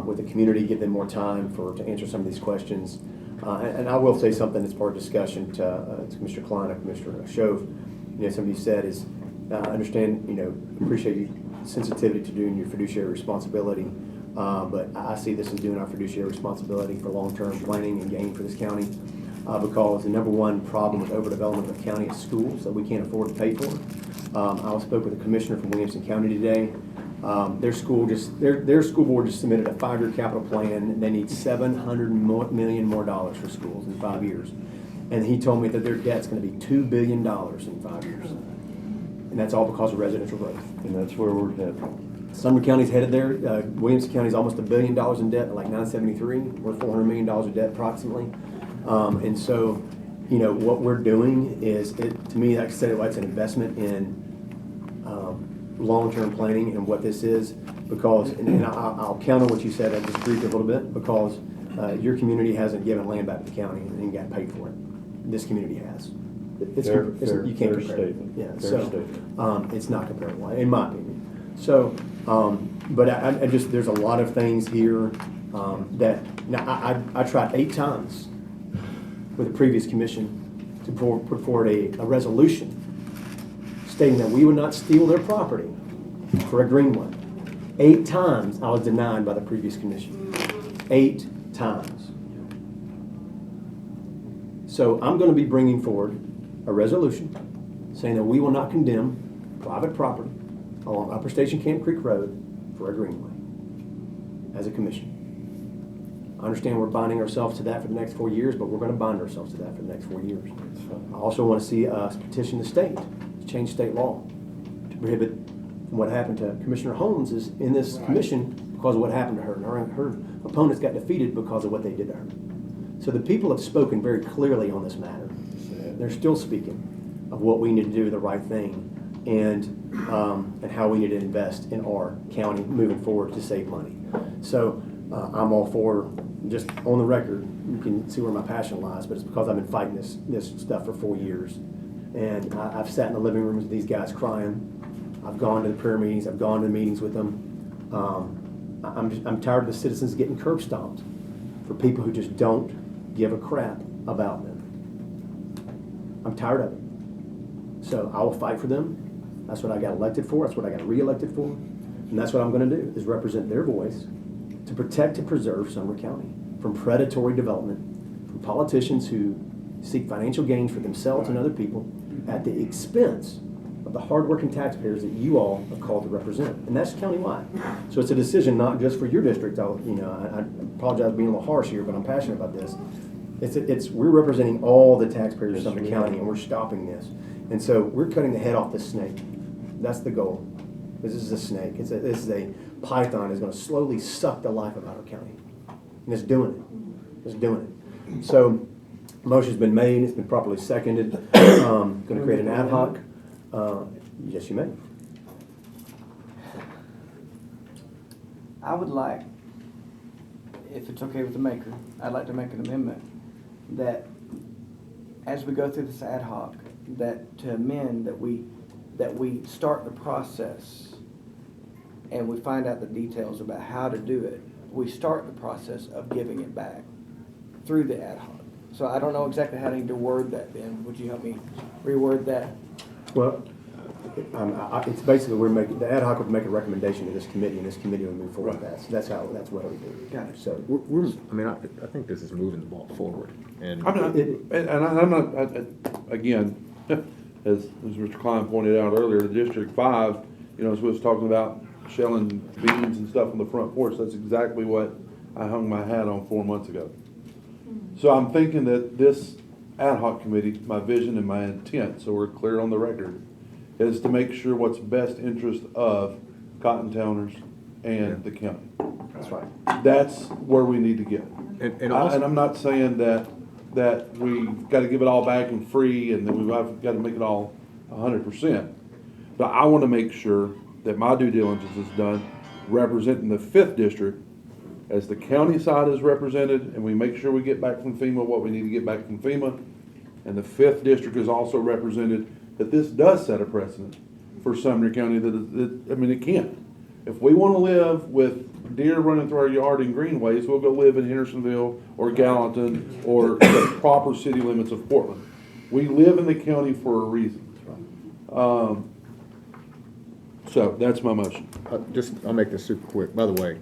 with the community, give them more time to answer some of these questions. And I will say something that's part of discussion to Commissioner Klein and Commissioner Shove. Some of you said is, I understand, appreciate your sensitivity to doing your fiduciary responsibility, but I see this as doing our fiduciary responsibility for long-term planning and gain for this county, because the number one problem with overdevelopment of the county is schools that we can't afford to pay for. I spoke with a commissioner from Williamson County today. Their school board just submitted a 5-year capital plan, and they need $700 million more for schools in 5 years. And he told me that their debt's going to be $2 billion in 5 years. And that's all because of residential growth.
And that's where we're headed.
Sumner County's headed there. Williamson County's almost $1 billion in debt, like 973. We're $400 million of debt approximately. And so, what we're doing is, to me, like I said, it's an investment in long-term planning and what this is, because, and I'll counter what you said, I disagreed a little bit, because your community hasn't given land back to the county and got paid for it. This community has. You can't compare
statement.
it. Yeah,
Fair
so
statement.
it's not comparable, in my opinion. So, but I just, there's a lot of things here that, I tried 8 times with the previous commission to put forward a resolution stating that we would not steal their property for a greenway. 8 times I was denied by the previous commission. 8 times. So I'm going to be bringing forward a resolution saying that we will not condemn private property along Upper Station Camp Creek Road for a greenway as a commission. I understand we're binding ourselves to that for the next 4 years, but we're going to bind ourselves to that for the next 4 years. I also want to see us petition the state to change state law to prohibit what happened to Commissioner Holmes is in this commission because of what happened to her. And her opponents got defeated because of what they did to her. So the people have spoken very clearly on this matter. They're still speaking of what we need to do the right thing and how we need to invest in our county moving forward to save money. So I'm all for, just on the record, you can see where my passion lies, but it's because I've been fighting this stuff for 4 years. And I've sat in the living rooms with these guys crying. I've gone to the prayer meetings. I've gone to the meetings with them. I'm tired of the citizens getting curb stomped for people who just don't give a crap about them. I'm tired of it. So I will fight for them. That's what I got elected for. That's what I got reelected for. And that's what I'm going to do, is represent their voice to protect and preserve Sumner County from predatory development, from politicians who seek financial gains for themselves and other people at the expense of the hardworking taxpayers that you all have called to represent. And that's countywide. So it's a decision not just for your district. I apologize for being a little harsh here, but I'm passionate about this. We're representing all the taxpayers of Sumner County, and we're stopping this. And so we're cutting the head off this snake. That's the goal. This is a snake. This is a python that's going to slowly suck the life out of our county. And it's doing it. It's doing it. So motion's been made. It's been properly seconded. Going to create an ad hoc. Yes, you may.
I would like, if it's okay with the maker, I'd like to make an amendment that as we go through this ad hoc, that to amend that we start the process and we find out the details about how to do it. We start the process of giving it back through the ad hoc. So I don't know exactly how to need to word that, Ben. Would you help me reword that?
Well, it's basically the ad hoc would make a recommendation to this committee, and this committee would move forward with that. So that's what we do.
Got it.
So
I think this is moving the ball forward. And
I'm not, again, as Mr. Klein pointed out earlier, District 5, as we was talking about shelling beans and stuff on the front porch, that's exactly what I hung my hat on 4 months ago. So I'm thinking that this ad hoc committee, my vision and my intent, so we're clear on the record, is to make sure what's best interest of Cottontowners and the county.
That's right.
That's where we need to get.
And
I'm not saying that we got to give it all back and free and that we've got to make it all 100%. But I want to make sure that my due diligence is done representing the 5th district as the county side is represented, and we make sure we get back from FEMA what we need to get back from FEMA. And the 5th district is also represented, that this does set a precedent for Sumner County it can't. If we want to live with deer running through our yard in greenways, we'll go live in Hendersonville or Gallatin or the proper city limits of Portland. We live in the county for a reason. So that's my motion.
I'll make this super quick. By the way,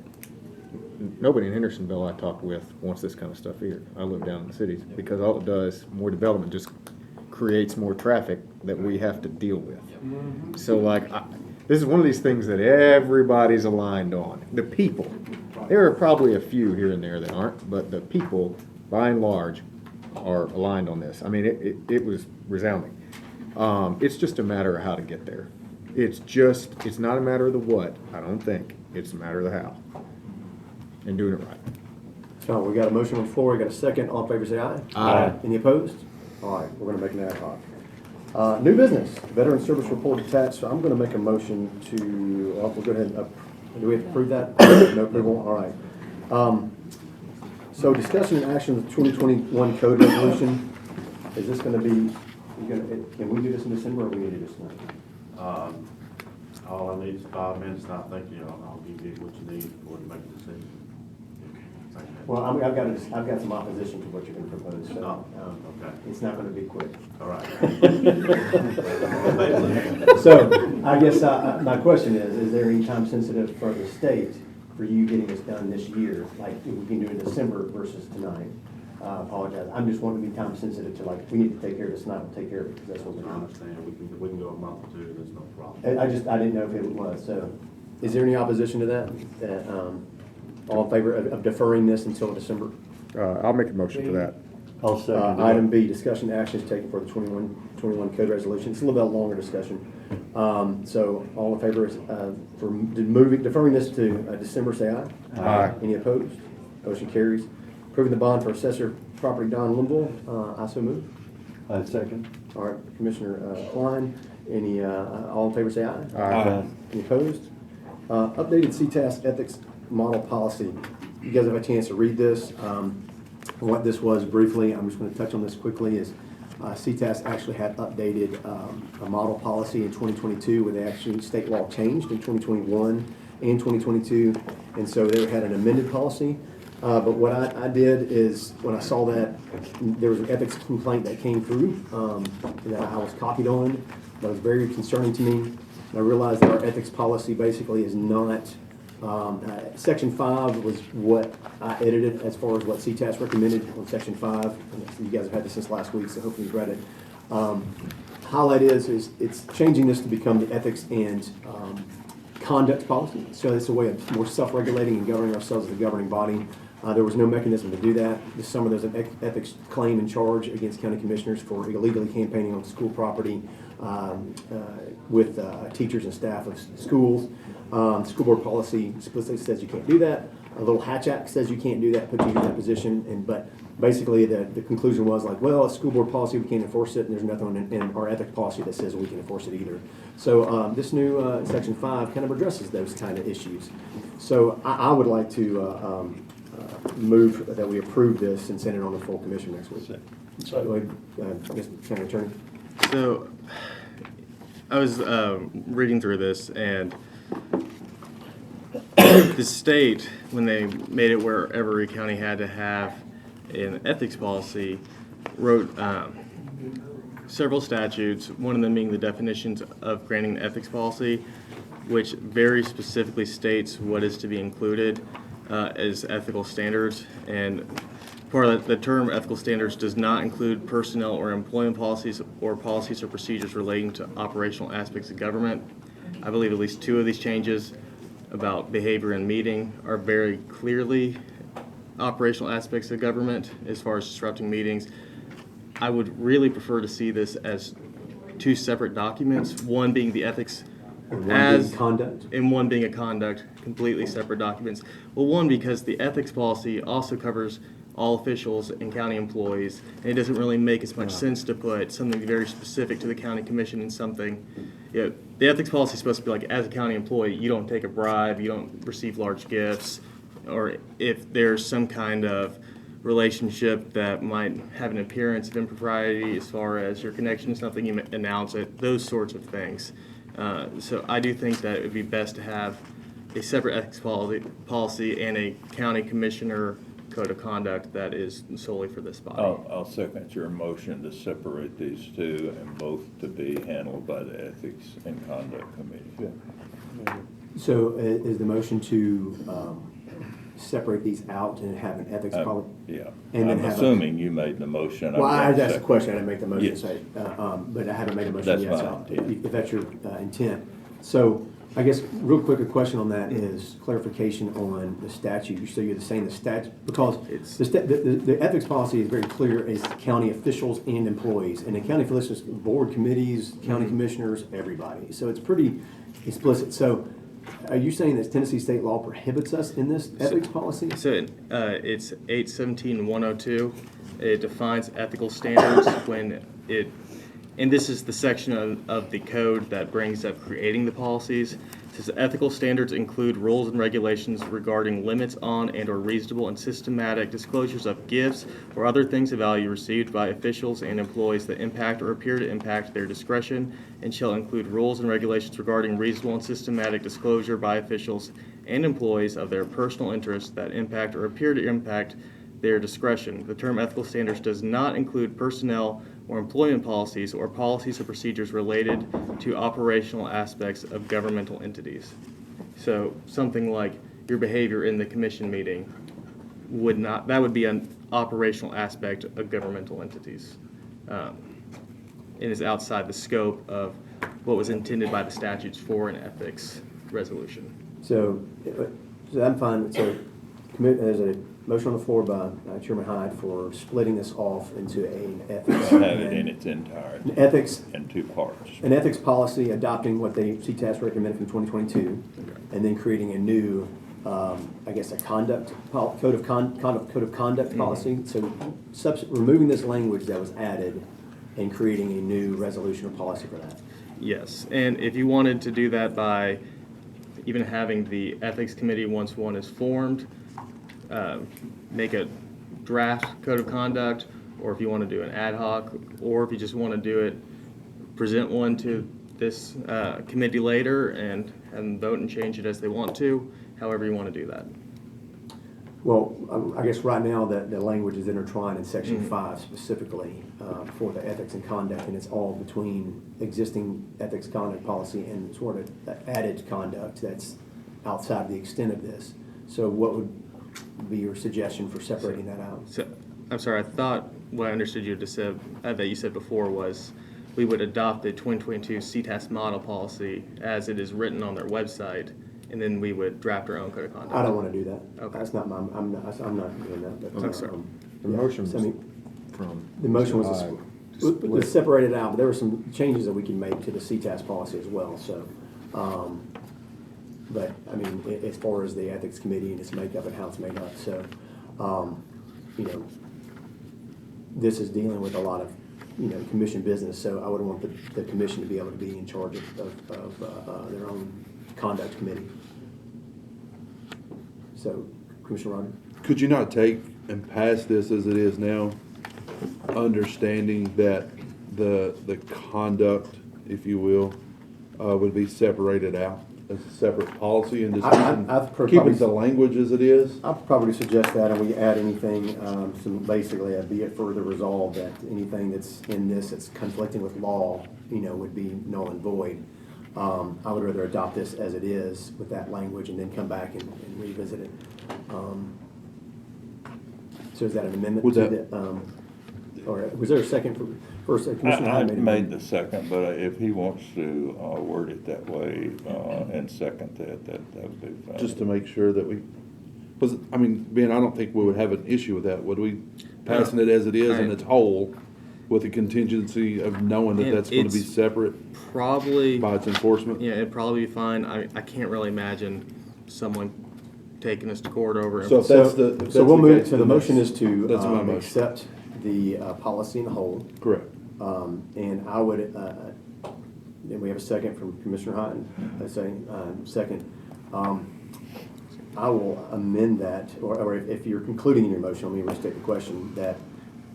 nobody in Hendersonville I talk with wants this kind of stuff either. I live down in the cities because all it does, more development just creates more traffic that we have to deal with. So this is one of these things that everybody's aligned on. The people. There are probably a few here and there that aren't, but the people, by and large, are aligned on this. I mean, it was resounding. It's just a matter of how to get there. It's not a matter of the what, I don't think. It's a matter of the how. And doing it right.
So we got a motion on the floor. We got a second. All in favor say aye.
Aye.
Any opposed? All right, we're going to make an ad hoc. New business, veteran service report attached. So I'm going to make a motion to, we'll go ahead and, do we have to approve that? No approval? All right. So discussion and action of the 2021 code resolution. Is this going to be, can we do this in December or we need to do this now?
All I need is 5 minutes, and I think, I'll give you what you need before you make a decision.
Well, I've got some opposition to what you're going to propose, so
okay.
It's not going to be quick.
All right.
So I guess my question is there any time sensitive for the state for you getting this done this year? Like if we can do it in December versus tonight? I apologize. I'm just wanting to be time sensitive to if we need to take care of this tonight, we'll take care of it because that's what we
I understand. We can go a month or two. There's no problem.
I didn't know if it was. So is there any opposition to that? All in favor of deferring this until December?
I'll make a motion for that.
I'll second.
Item B, discussion actions taken for the 21 code resolution. It's a little bit longer discussion. So all in favor for deferring this to December, say aye.
Aye.
Any opposed? Motion carries. Approving the bond for assessor property Don Linville, I so move.
I second.
All right, Commissioner Klein, any, all in favor say aye.
Aye.
Any opposed? Updated CTAS ethics model policy. You guys have a chance to read this. What this was briefly, I'm just going to touch on this quickly, is CTAS actually had updated a model policy in 2022 where they actually, state law changed in 2021 and 2022, and so they had an amended policy. But what I did is, when I saw that there was an ethics complaint that came through that I was copied on, that was very concerning to me. And I realized that our ethics policy basically is not, Section 5 was what I edited as far as what CTAS recommended on Section 5. And you guys have had this since last week, so hopefully you've read it. Highlight is it's changing this to become the ethics and conduct policy. So it's a way of more self-regulating and governing ourselves as a governing body. There was no mechanism to do that. This summer there's an ethics claim and charge against county commissioners for illegally campaigning on school property with teachers and staff of schools. School board policy explicitly says you can't do that. A little Hatch Act says you can't do that, puts you in that position. But basically the conclusion was like, well, it's school board policy, we can't enforce it, and there's nothing in our ethics policy that says we can enforce it either. So this new Section 5 kind of addresses those kind of issues. So I would like to move that we approve this and send it on to full commission next week. So, go ahead, County Attorney.
So, I was reading through this, and the state, when they made it where every county had to have an ethics policy, wrote several statutes, one of them being the definitions of granting an ethics policy, which very specifically states what is to be included as ethical standards. And part of the term ethical standards does not include personnel or employment policies or procedures relating to operational aspects of government. I believe at least two of these changes about behavior and meeting are very clearly operational aspects of government as far as disrupting meetings. I would really prefer to see this as two separate documents, one being the ethics
as conduct,
and one being a conduct, completely separate documents. Well, one, because the ethics policy also covers all officials and county employees, and it doesn't really make as much sense to put something very specific to the county commission in something. You know, the ethics policy is supposed to be like, as a county employee, you don't take a bribe, you don't receive large gifts, or if there's some kind of relationship that might have an appearance of impropriety as far as your connection to something, you announce it, those sorts of things. So I do think that it would be best to have a separate ethics policy and a county commissioner code of conduct that is solely for this body.
I'll second your motion to separate these two and both to be handled by the Ethics and Conduct Committee.
Yeah. So is the motion to separate these out and have an ethics policy?
Yeah.
And
I'm assuming you made the motion.
Well, I asked a question. I didn't make the motion.
Yes.
But I haven't made a motion
That's
yet.
my
So
intent.
if that's your intent. So I guess real quick, a question on that is clarification on the statute. So you're saying the statute, because the ethics policy is very clear as county officials and employees. And the county officials, board committees, county commissioners, everybody. So it's pretty explicit. So are you saying that Tennessee state law prohibits us in this ethics policy?
So it's 817-102. It defines ethical standards when it, and this is the section of the code that brings up creating the policies. It says ethical standards include rules and regulations regarding limits on and or reasonable and systematic disclosures of gifts or other things of value received by officials and employees that impact or appear to impact their discretion, and shall include rules and regulations regarding reasonable and systematic disclosure by officials and employees of their personal interests that impact or appear to impact their discretion. The term ethical standards does not include personnel or employment policies or policies or procedures related to operational aspects of governmental entities. So something like your behavior in the commission meeting would not, that would be an operational aspect of governmental entities. It is outside the scope of what was intended by the statutes for an ethics resolution.
So I'm fine. So as a motion on the floor by Chairman Hyde for splitting this off into an ethics.
Have it in its entirety.
Ethics.
In two parts.
An ethics policy adopting what they CTAS recommended from 2022, and then creating a new, I guess, a code of conduct policy. So removing this language that was added and creating a new resolution or policy for that.
Yes, and if you wanted to do that by even having the ethics committee, once one is formed, make a draft code of conduct, or if you want to do an ad hoc, or if you just want to do it, present one to this committee later and vote and change it as they want to, however you want to do that.
Well, I guess right now that the language is intertwined in Section 5 specifically for the ethics and conduct, and it's all between existing ethics conduct policy and sort of added conduct that's outside the extent of this. So what would be your suggestion for separating that out?
So, I'm sorry, I thought what I understood you to say, that you said before was we would adopt the 2022 CTAS model policy as it is written on their website, and then we would draft our own code of conduct.
I don't want to do that.
Okay.
That's not my, I'm not doing that. But,
I'm sorry.
The motion
so, I mean,
from.
the motion was
Hyde
to separate it out, but there were some changes that we can make to the CTAS policy as well. So, but I mean, as far as the ethics committee and its makeup and how it's made up, so you know, this is dealing with a lot of commission business. So I would want the commission to be able to be in charge of their own conduct committee. So, Commissioner Rodgers?
Could you not take and pass this as it is now, understanding that the conduct, if you will, would be separated out as a separate policy and just keeping the language as it is?
I'd probably suggest that, and we add anything, basically, be it further resolved that anything that's in this that's conflicting with law, would be null and void. I would rather adopt this as it is with that language and then come back and revisit it. So is that an amendment
Would
to
that,
the, or was there a second for, first, Commissioner
I
Hyde
made the second, but if he wants to word it that way and second that would be fine.
just to make sure that we, I don't think we would have an issue with that, would we? Passing it as it is in its whole, with the contingency of knowing that that's going to be separate
Probably
by its enforcement?
Yeah, it'd probably be fine. I can't really imagine someone taking us to court over it.
So if that's the, if that's
so we'll
the
move,
case,
so the
then
motion
that's-
is to
that's my motion.
accept the policy in the whole.
Correct.
And I would, then we have a second from Commissioner Houghton, I say, second. I will amend that, or if you're concluding in your motion, let me restate the question, that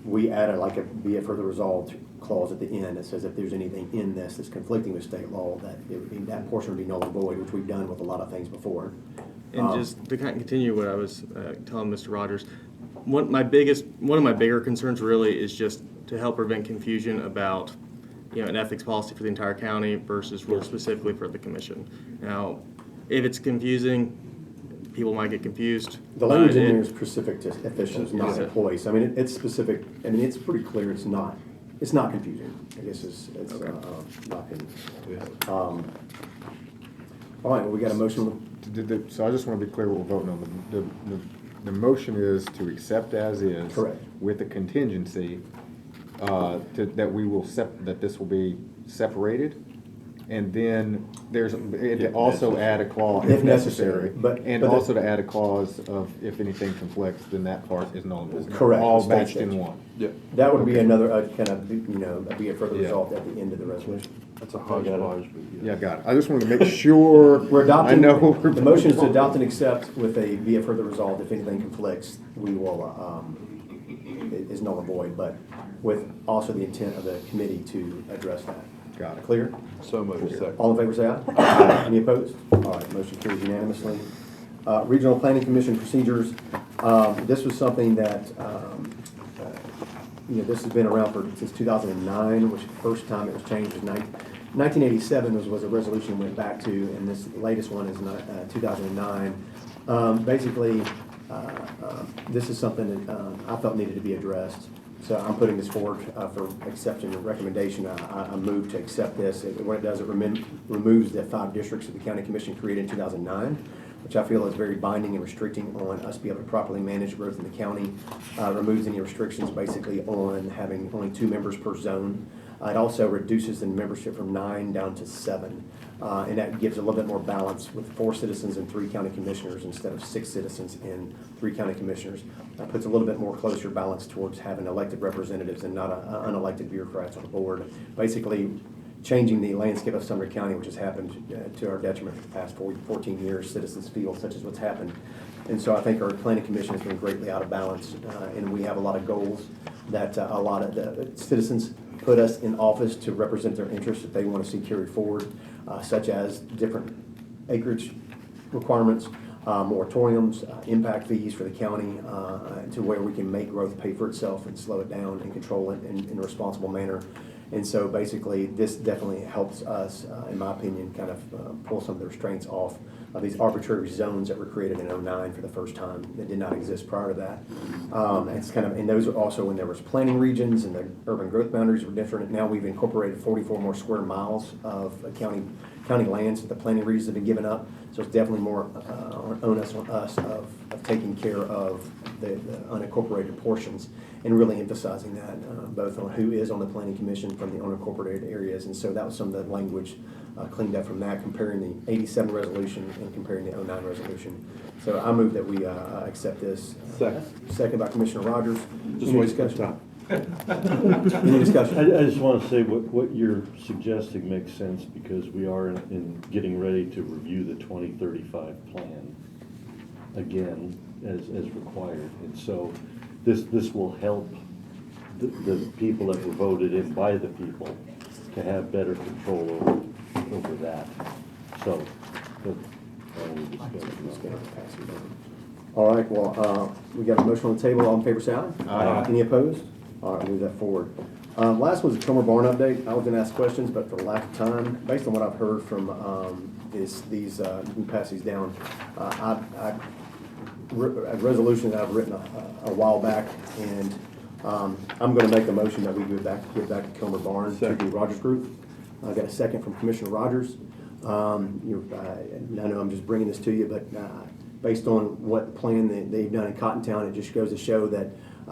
we added like a be it further resolved clause at the end that says if there's anything in this that's conflicting with state law, that it would be, that portion would be null and void, which we've done with a lot of things before.
And just to kind of continue what I was telling Mr. Rogers, one of my bigger concerns really is just to help prevent confusion about an ethics policy for the entire county versus rules specifically for the commission. Now, if it's confusing, people might get confused.
The language in there is specific to officials, not employees. I mean, it's specific. I mean, it's pretty clear. It's not confusing. I guess it's
okay.
Not confusing. All right, well, we got a motion.
So I just want to be clear what we're voting on. The motion is to accept as is.
Correct.
With the contingency that we will that this will be separated. And then also add a clause if necessary, also to add a clause of if anything conflicts, then that part is null and void.
Correct.
All batched in one.
Yeah.
That would be another kind of be a further resolved at the end of the resolution.
That's a hodgepodge.
Yeah, got it. I just wanted to make sure.
We're adopting.
I know what we're
the motion is to adopt and accept with a be a further resolved. If anything conflicts, we will is null and void, but with also the intent of the committee to address that.
Got it.
Clear?
So moved. Second.
All in favor, say aye. Aye. Any opposed? All right, motion carries unanimously. Regional Planning Commission procedures. This was something that this has been around since 2009, which the first time it was changed was 1987 was a resolution we went back to, and this latest one is 2009. Basically, this is something that I felt needed to be addressed. So I'm putting this forward for acceptance and recommendation. I move to accept this. What it does, it removes the 5 districts that the county commission created in 2009. which I feel is very binding and restricting on us to be able to properly manage growth in the county. Removes any restrictions basically on having only 2 members per zone. It also reduces the membership from 9 down to 7. And that gives a little bit more balance with 4 citizens and 3 county commissioners instead of 6 citizens and 3 county commissioners. That puts a little bit more closer balance towards having elected representatives and not unelected bureaucrats on the board. Basically, changing the landscape of Sumner County, which has happened to our detriment for the past 14 years, citizens feel such as what's happened. And so I think our planning commission has been greatly out of balance, and we have a lot of goals that a lot of the citizens put us in office to represent their interests that they want to see carried forward, such as different acreage requirements, moratoriums, impact fees for the county, to where we can make growth pay for itself and slow it down and control it in a responsible manner. And so basically, this definitely helps us, in my opinion, kind of pull some of the restraints off of these arbitrary zones that were created in '09 for the first time that did not exist prior to that. It's kind of, and those are also when there was planning regions and the urban growth boundaries were different. Now we've incorporated 44 more square miles of county lands that the planning regions have been given up. So it's definitely more onus on us of taking care of the unincorporated portions and really emphasizing that both on who is on the planning commission from the unincorporated areas. And so that was some of the language cleaned up from that, comparing the 87 resolution and comparing the '09 resolution. So I move that we accept this. Second by Commissioner Rogers.
Just waste of time.
Any discussion?
I just want to say what you're suggesting makes sense because we are in getting ready to review the 2035 plan again as required. And so this will help the people that were voted in by the people to have better control over that. So,
all right, well, we got a motion on the table. All in favor, say aye.
Aye.
Any opposed? All right, move that forward. Last was the Comer Barn update. I was going to ask questions, but for lack of time, based on what I've heard from is these, you can pass these down. A resolution that I've written a while back, and I'm going to make the motion that we give back to Comer Barn to the Rogers Group. I got a second from Commissioner Rogers. I know I'm just bringing this to you, but based on what plan that they've done in Cottontown, it just goes to show that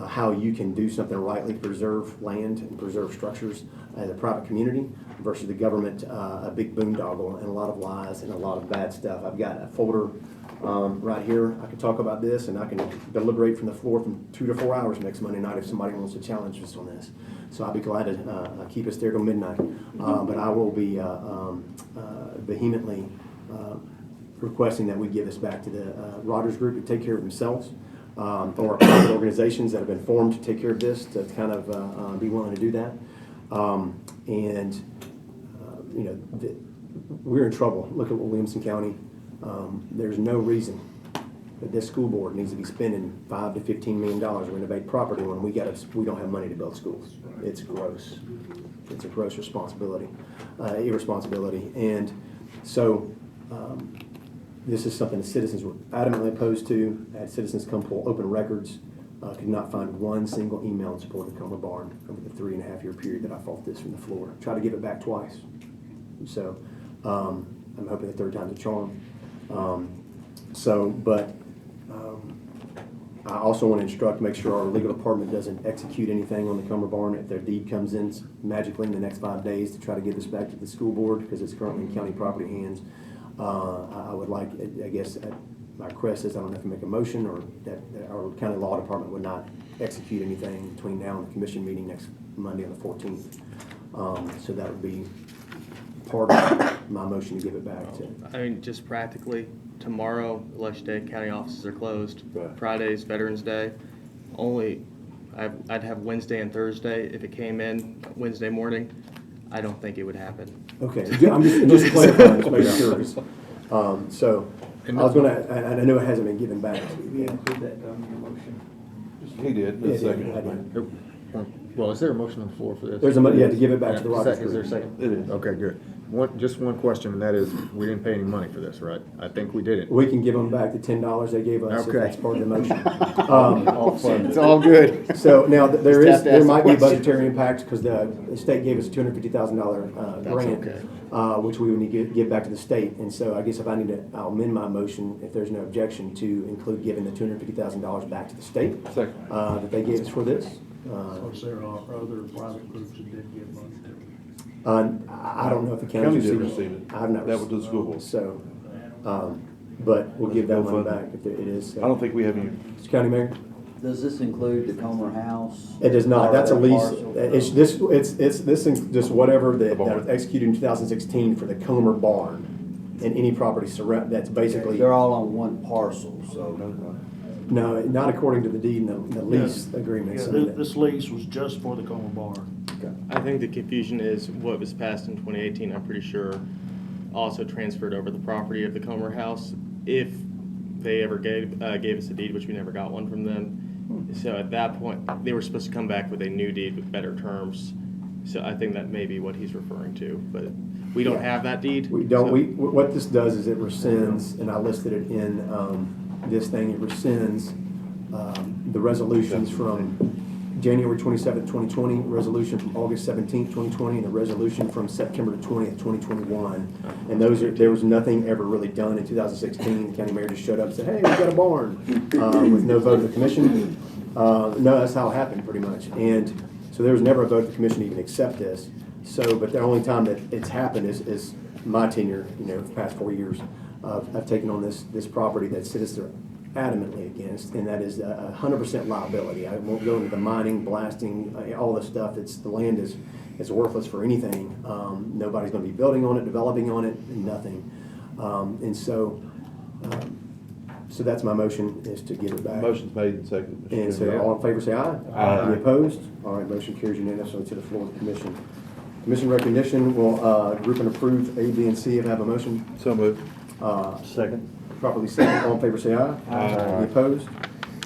how you can do something rightly, preserve land and preserve structures as a private community versus the government, a big boondoggle and a lot of lies and a lot of bad stuff. I've got a folder right here. I can talk about this and I can deliberate from the floor from 2 to 4 hours next Monday night if somebody wants to challenge us on this. So I'll be glad to keep us there till midnight. But I will be vehemently requesting that we give this back to the Rogers Group to take care of themselves, or private organizations that have been formed to take care of this to kind of be willing to do that. We're in trouble. Look at what Williamson County. There's no reason that this school board needs to be spending $5 to $15 million to renovate property when we don't have money to build schools. It's gross. It's a gross irresponsibility. And so this is something the citizens were adamantly opposed to. I had citizens come pull open records. Could not find one single email in support of Comer Barn over the 3.5-year period that I fought this from the floor. Tried to give it back twice. So I'm hoping the third time's a charm. I also want to instruct, make sure our legal department doesn't execute anything on the Comer Barn if their deed comes in magically in the next 5 days to try to get this back to the school board because it's currently in county property hands. I would like, I guess, my request is I don't have to make a motion or that our county law department would not execute anything between now and the commission meeting next Monday on the 14th. So that would be part of my motion to give it back to.
I mean, just practically, tomorrow, election day, county offices are closed.
Right.
Friday's Veterans Day. I'd have Wednesday and Thursday. If it came in Wednesday morning, I don't think it would happen.
Okay, I'm just clarifying, just making sure. So I was going to, and I know it hasn't been given back.
We include that in your motion.
He did.
Yeah, I did.
Well, is there a motion on the floor for this?
There's a, yeah, to give it back to the
Yeah,
Rogers
Is there a
Group.
second?
It is.
Okay, good. Just one question, and that is, we didn't pay any money for this, right? I think we didn't.
We can give them back the $10 they gave us if
Okay.
that's part of the motion.
It's all good.
So now, there
Just have to
there
ask
might
the
be a
question.
budgetary impact, because the state gave us a $250,000
That's
grant,
okay.
which we would need to give back to the state. And so I guess if I need to, I'll amend my motion, if there's no objection, to include giving the $250,000 back to the state
Second.
that they gave us for this.
So there are other private groups that did give money.
I don't know if the
County
county's
did
received
receive
it.
it.
I've not
That
received
was the school board.
So, but we'll give that one
GoFundMe.
back if it is.
I don't think we have any.
Mr. County Mayor?
Does this include the Comer House?
It does not, that's a
Or that
lease,
parcel?
it's this is just whatever that
barn.
was executed in 2016 for the Comer barn, and any property surround, that's basically,
They're all on one parcel, so.
no, not according to the deed and the lease agreement.
Yeah,
so
this lease was just for the Comer Barn.
I think the confusion is what was passed in 2018, I'm pretty sure, also transferred over the property of the Comer House, if they ever gave us a deed, which we never got one from them. So at that point, they were supposed to come back with a new deed with better terms. So I think that may be what he's referring to, but we don't have that deed.
We don't,
so-
what this does is it rescinds, and I listed it in this thing, it rescinds the resolutions from January 27th, 2020, resolution from August 17th, 2020, and the resolution from September 20th, 2021. And those are, there was nothing ever really done in 2016. The county mayor just showed up and said, hey, we got a barn, with no vote of the commission. No, that's how it happened pretty much. And so there was never a vote of the commission to even accept this. So, but the only time that it's happened is my tenure, the past 4 years. I've taken on this property that citizens are adamantly against, and that is 100% liability. I won't go into the mining, blasting, all this stuff. The land is worthless for anything. Nobody's going to be building on it, developing on it, nothing. And so that's my motion, is to give it back.
Motion's made and seconded. Mr.
And so
Chairman.
all in favor say aye.
Aye.
Any opposed? All right, motion carries unanimously to the floor of the commission. Commission recognition will group and approve A, B, and C. If I have a motion.
So moved.
Second.
Properly second. All in favor say aye.
Aye.
Any opposed?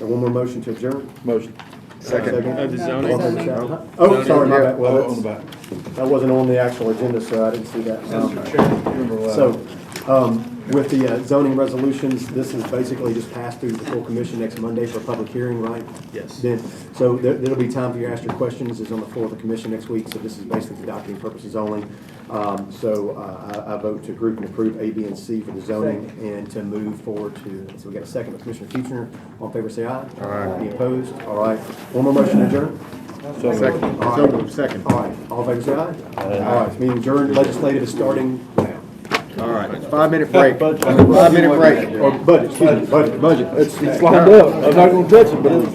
And one more motion to adjourn.
Motion.
Second.
The zoning?
All in favor say aye. Oh, sorry, my bad. Well,
On the
that's-
back.
that wasn't on the actual agenda, so I didn't see that.
Mr. Chairman.
So, with the zoning resolutions, this is basically just passed through the full commission next Monday for a public hearing, right?
Yes.
Then, so there'll be time for you to ask your questions. It's on the floor of the commission next week, so this is basically for docketing purposes only. I vote to group and approve A, B, and C for the zoning and to move forward to, so we got a second with Commissioner Kuchner. All in favor, say aye.
Aye.
Any opposed? All right. One more motion to adjourn.
Second.
All
So
right.
moved. Second.
All right. All in favor, say aye. All right. Meeting adjourned. Legislative is starting now.
All right, 5-minute break. 5-minute break.
Or budget, excuse me, budget.
It's lined up. I'm not gonna touch it, but it's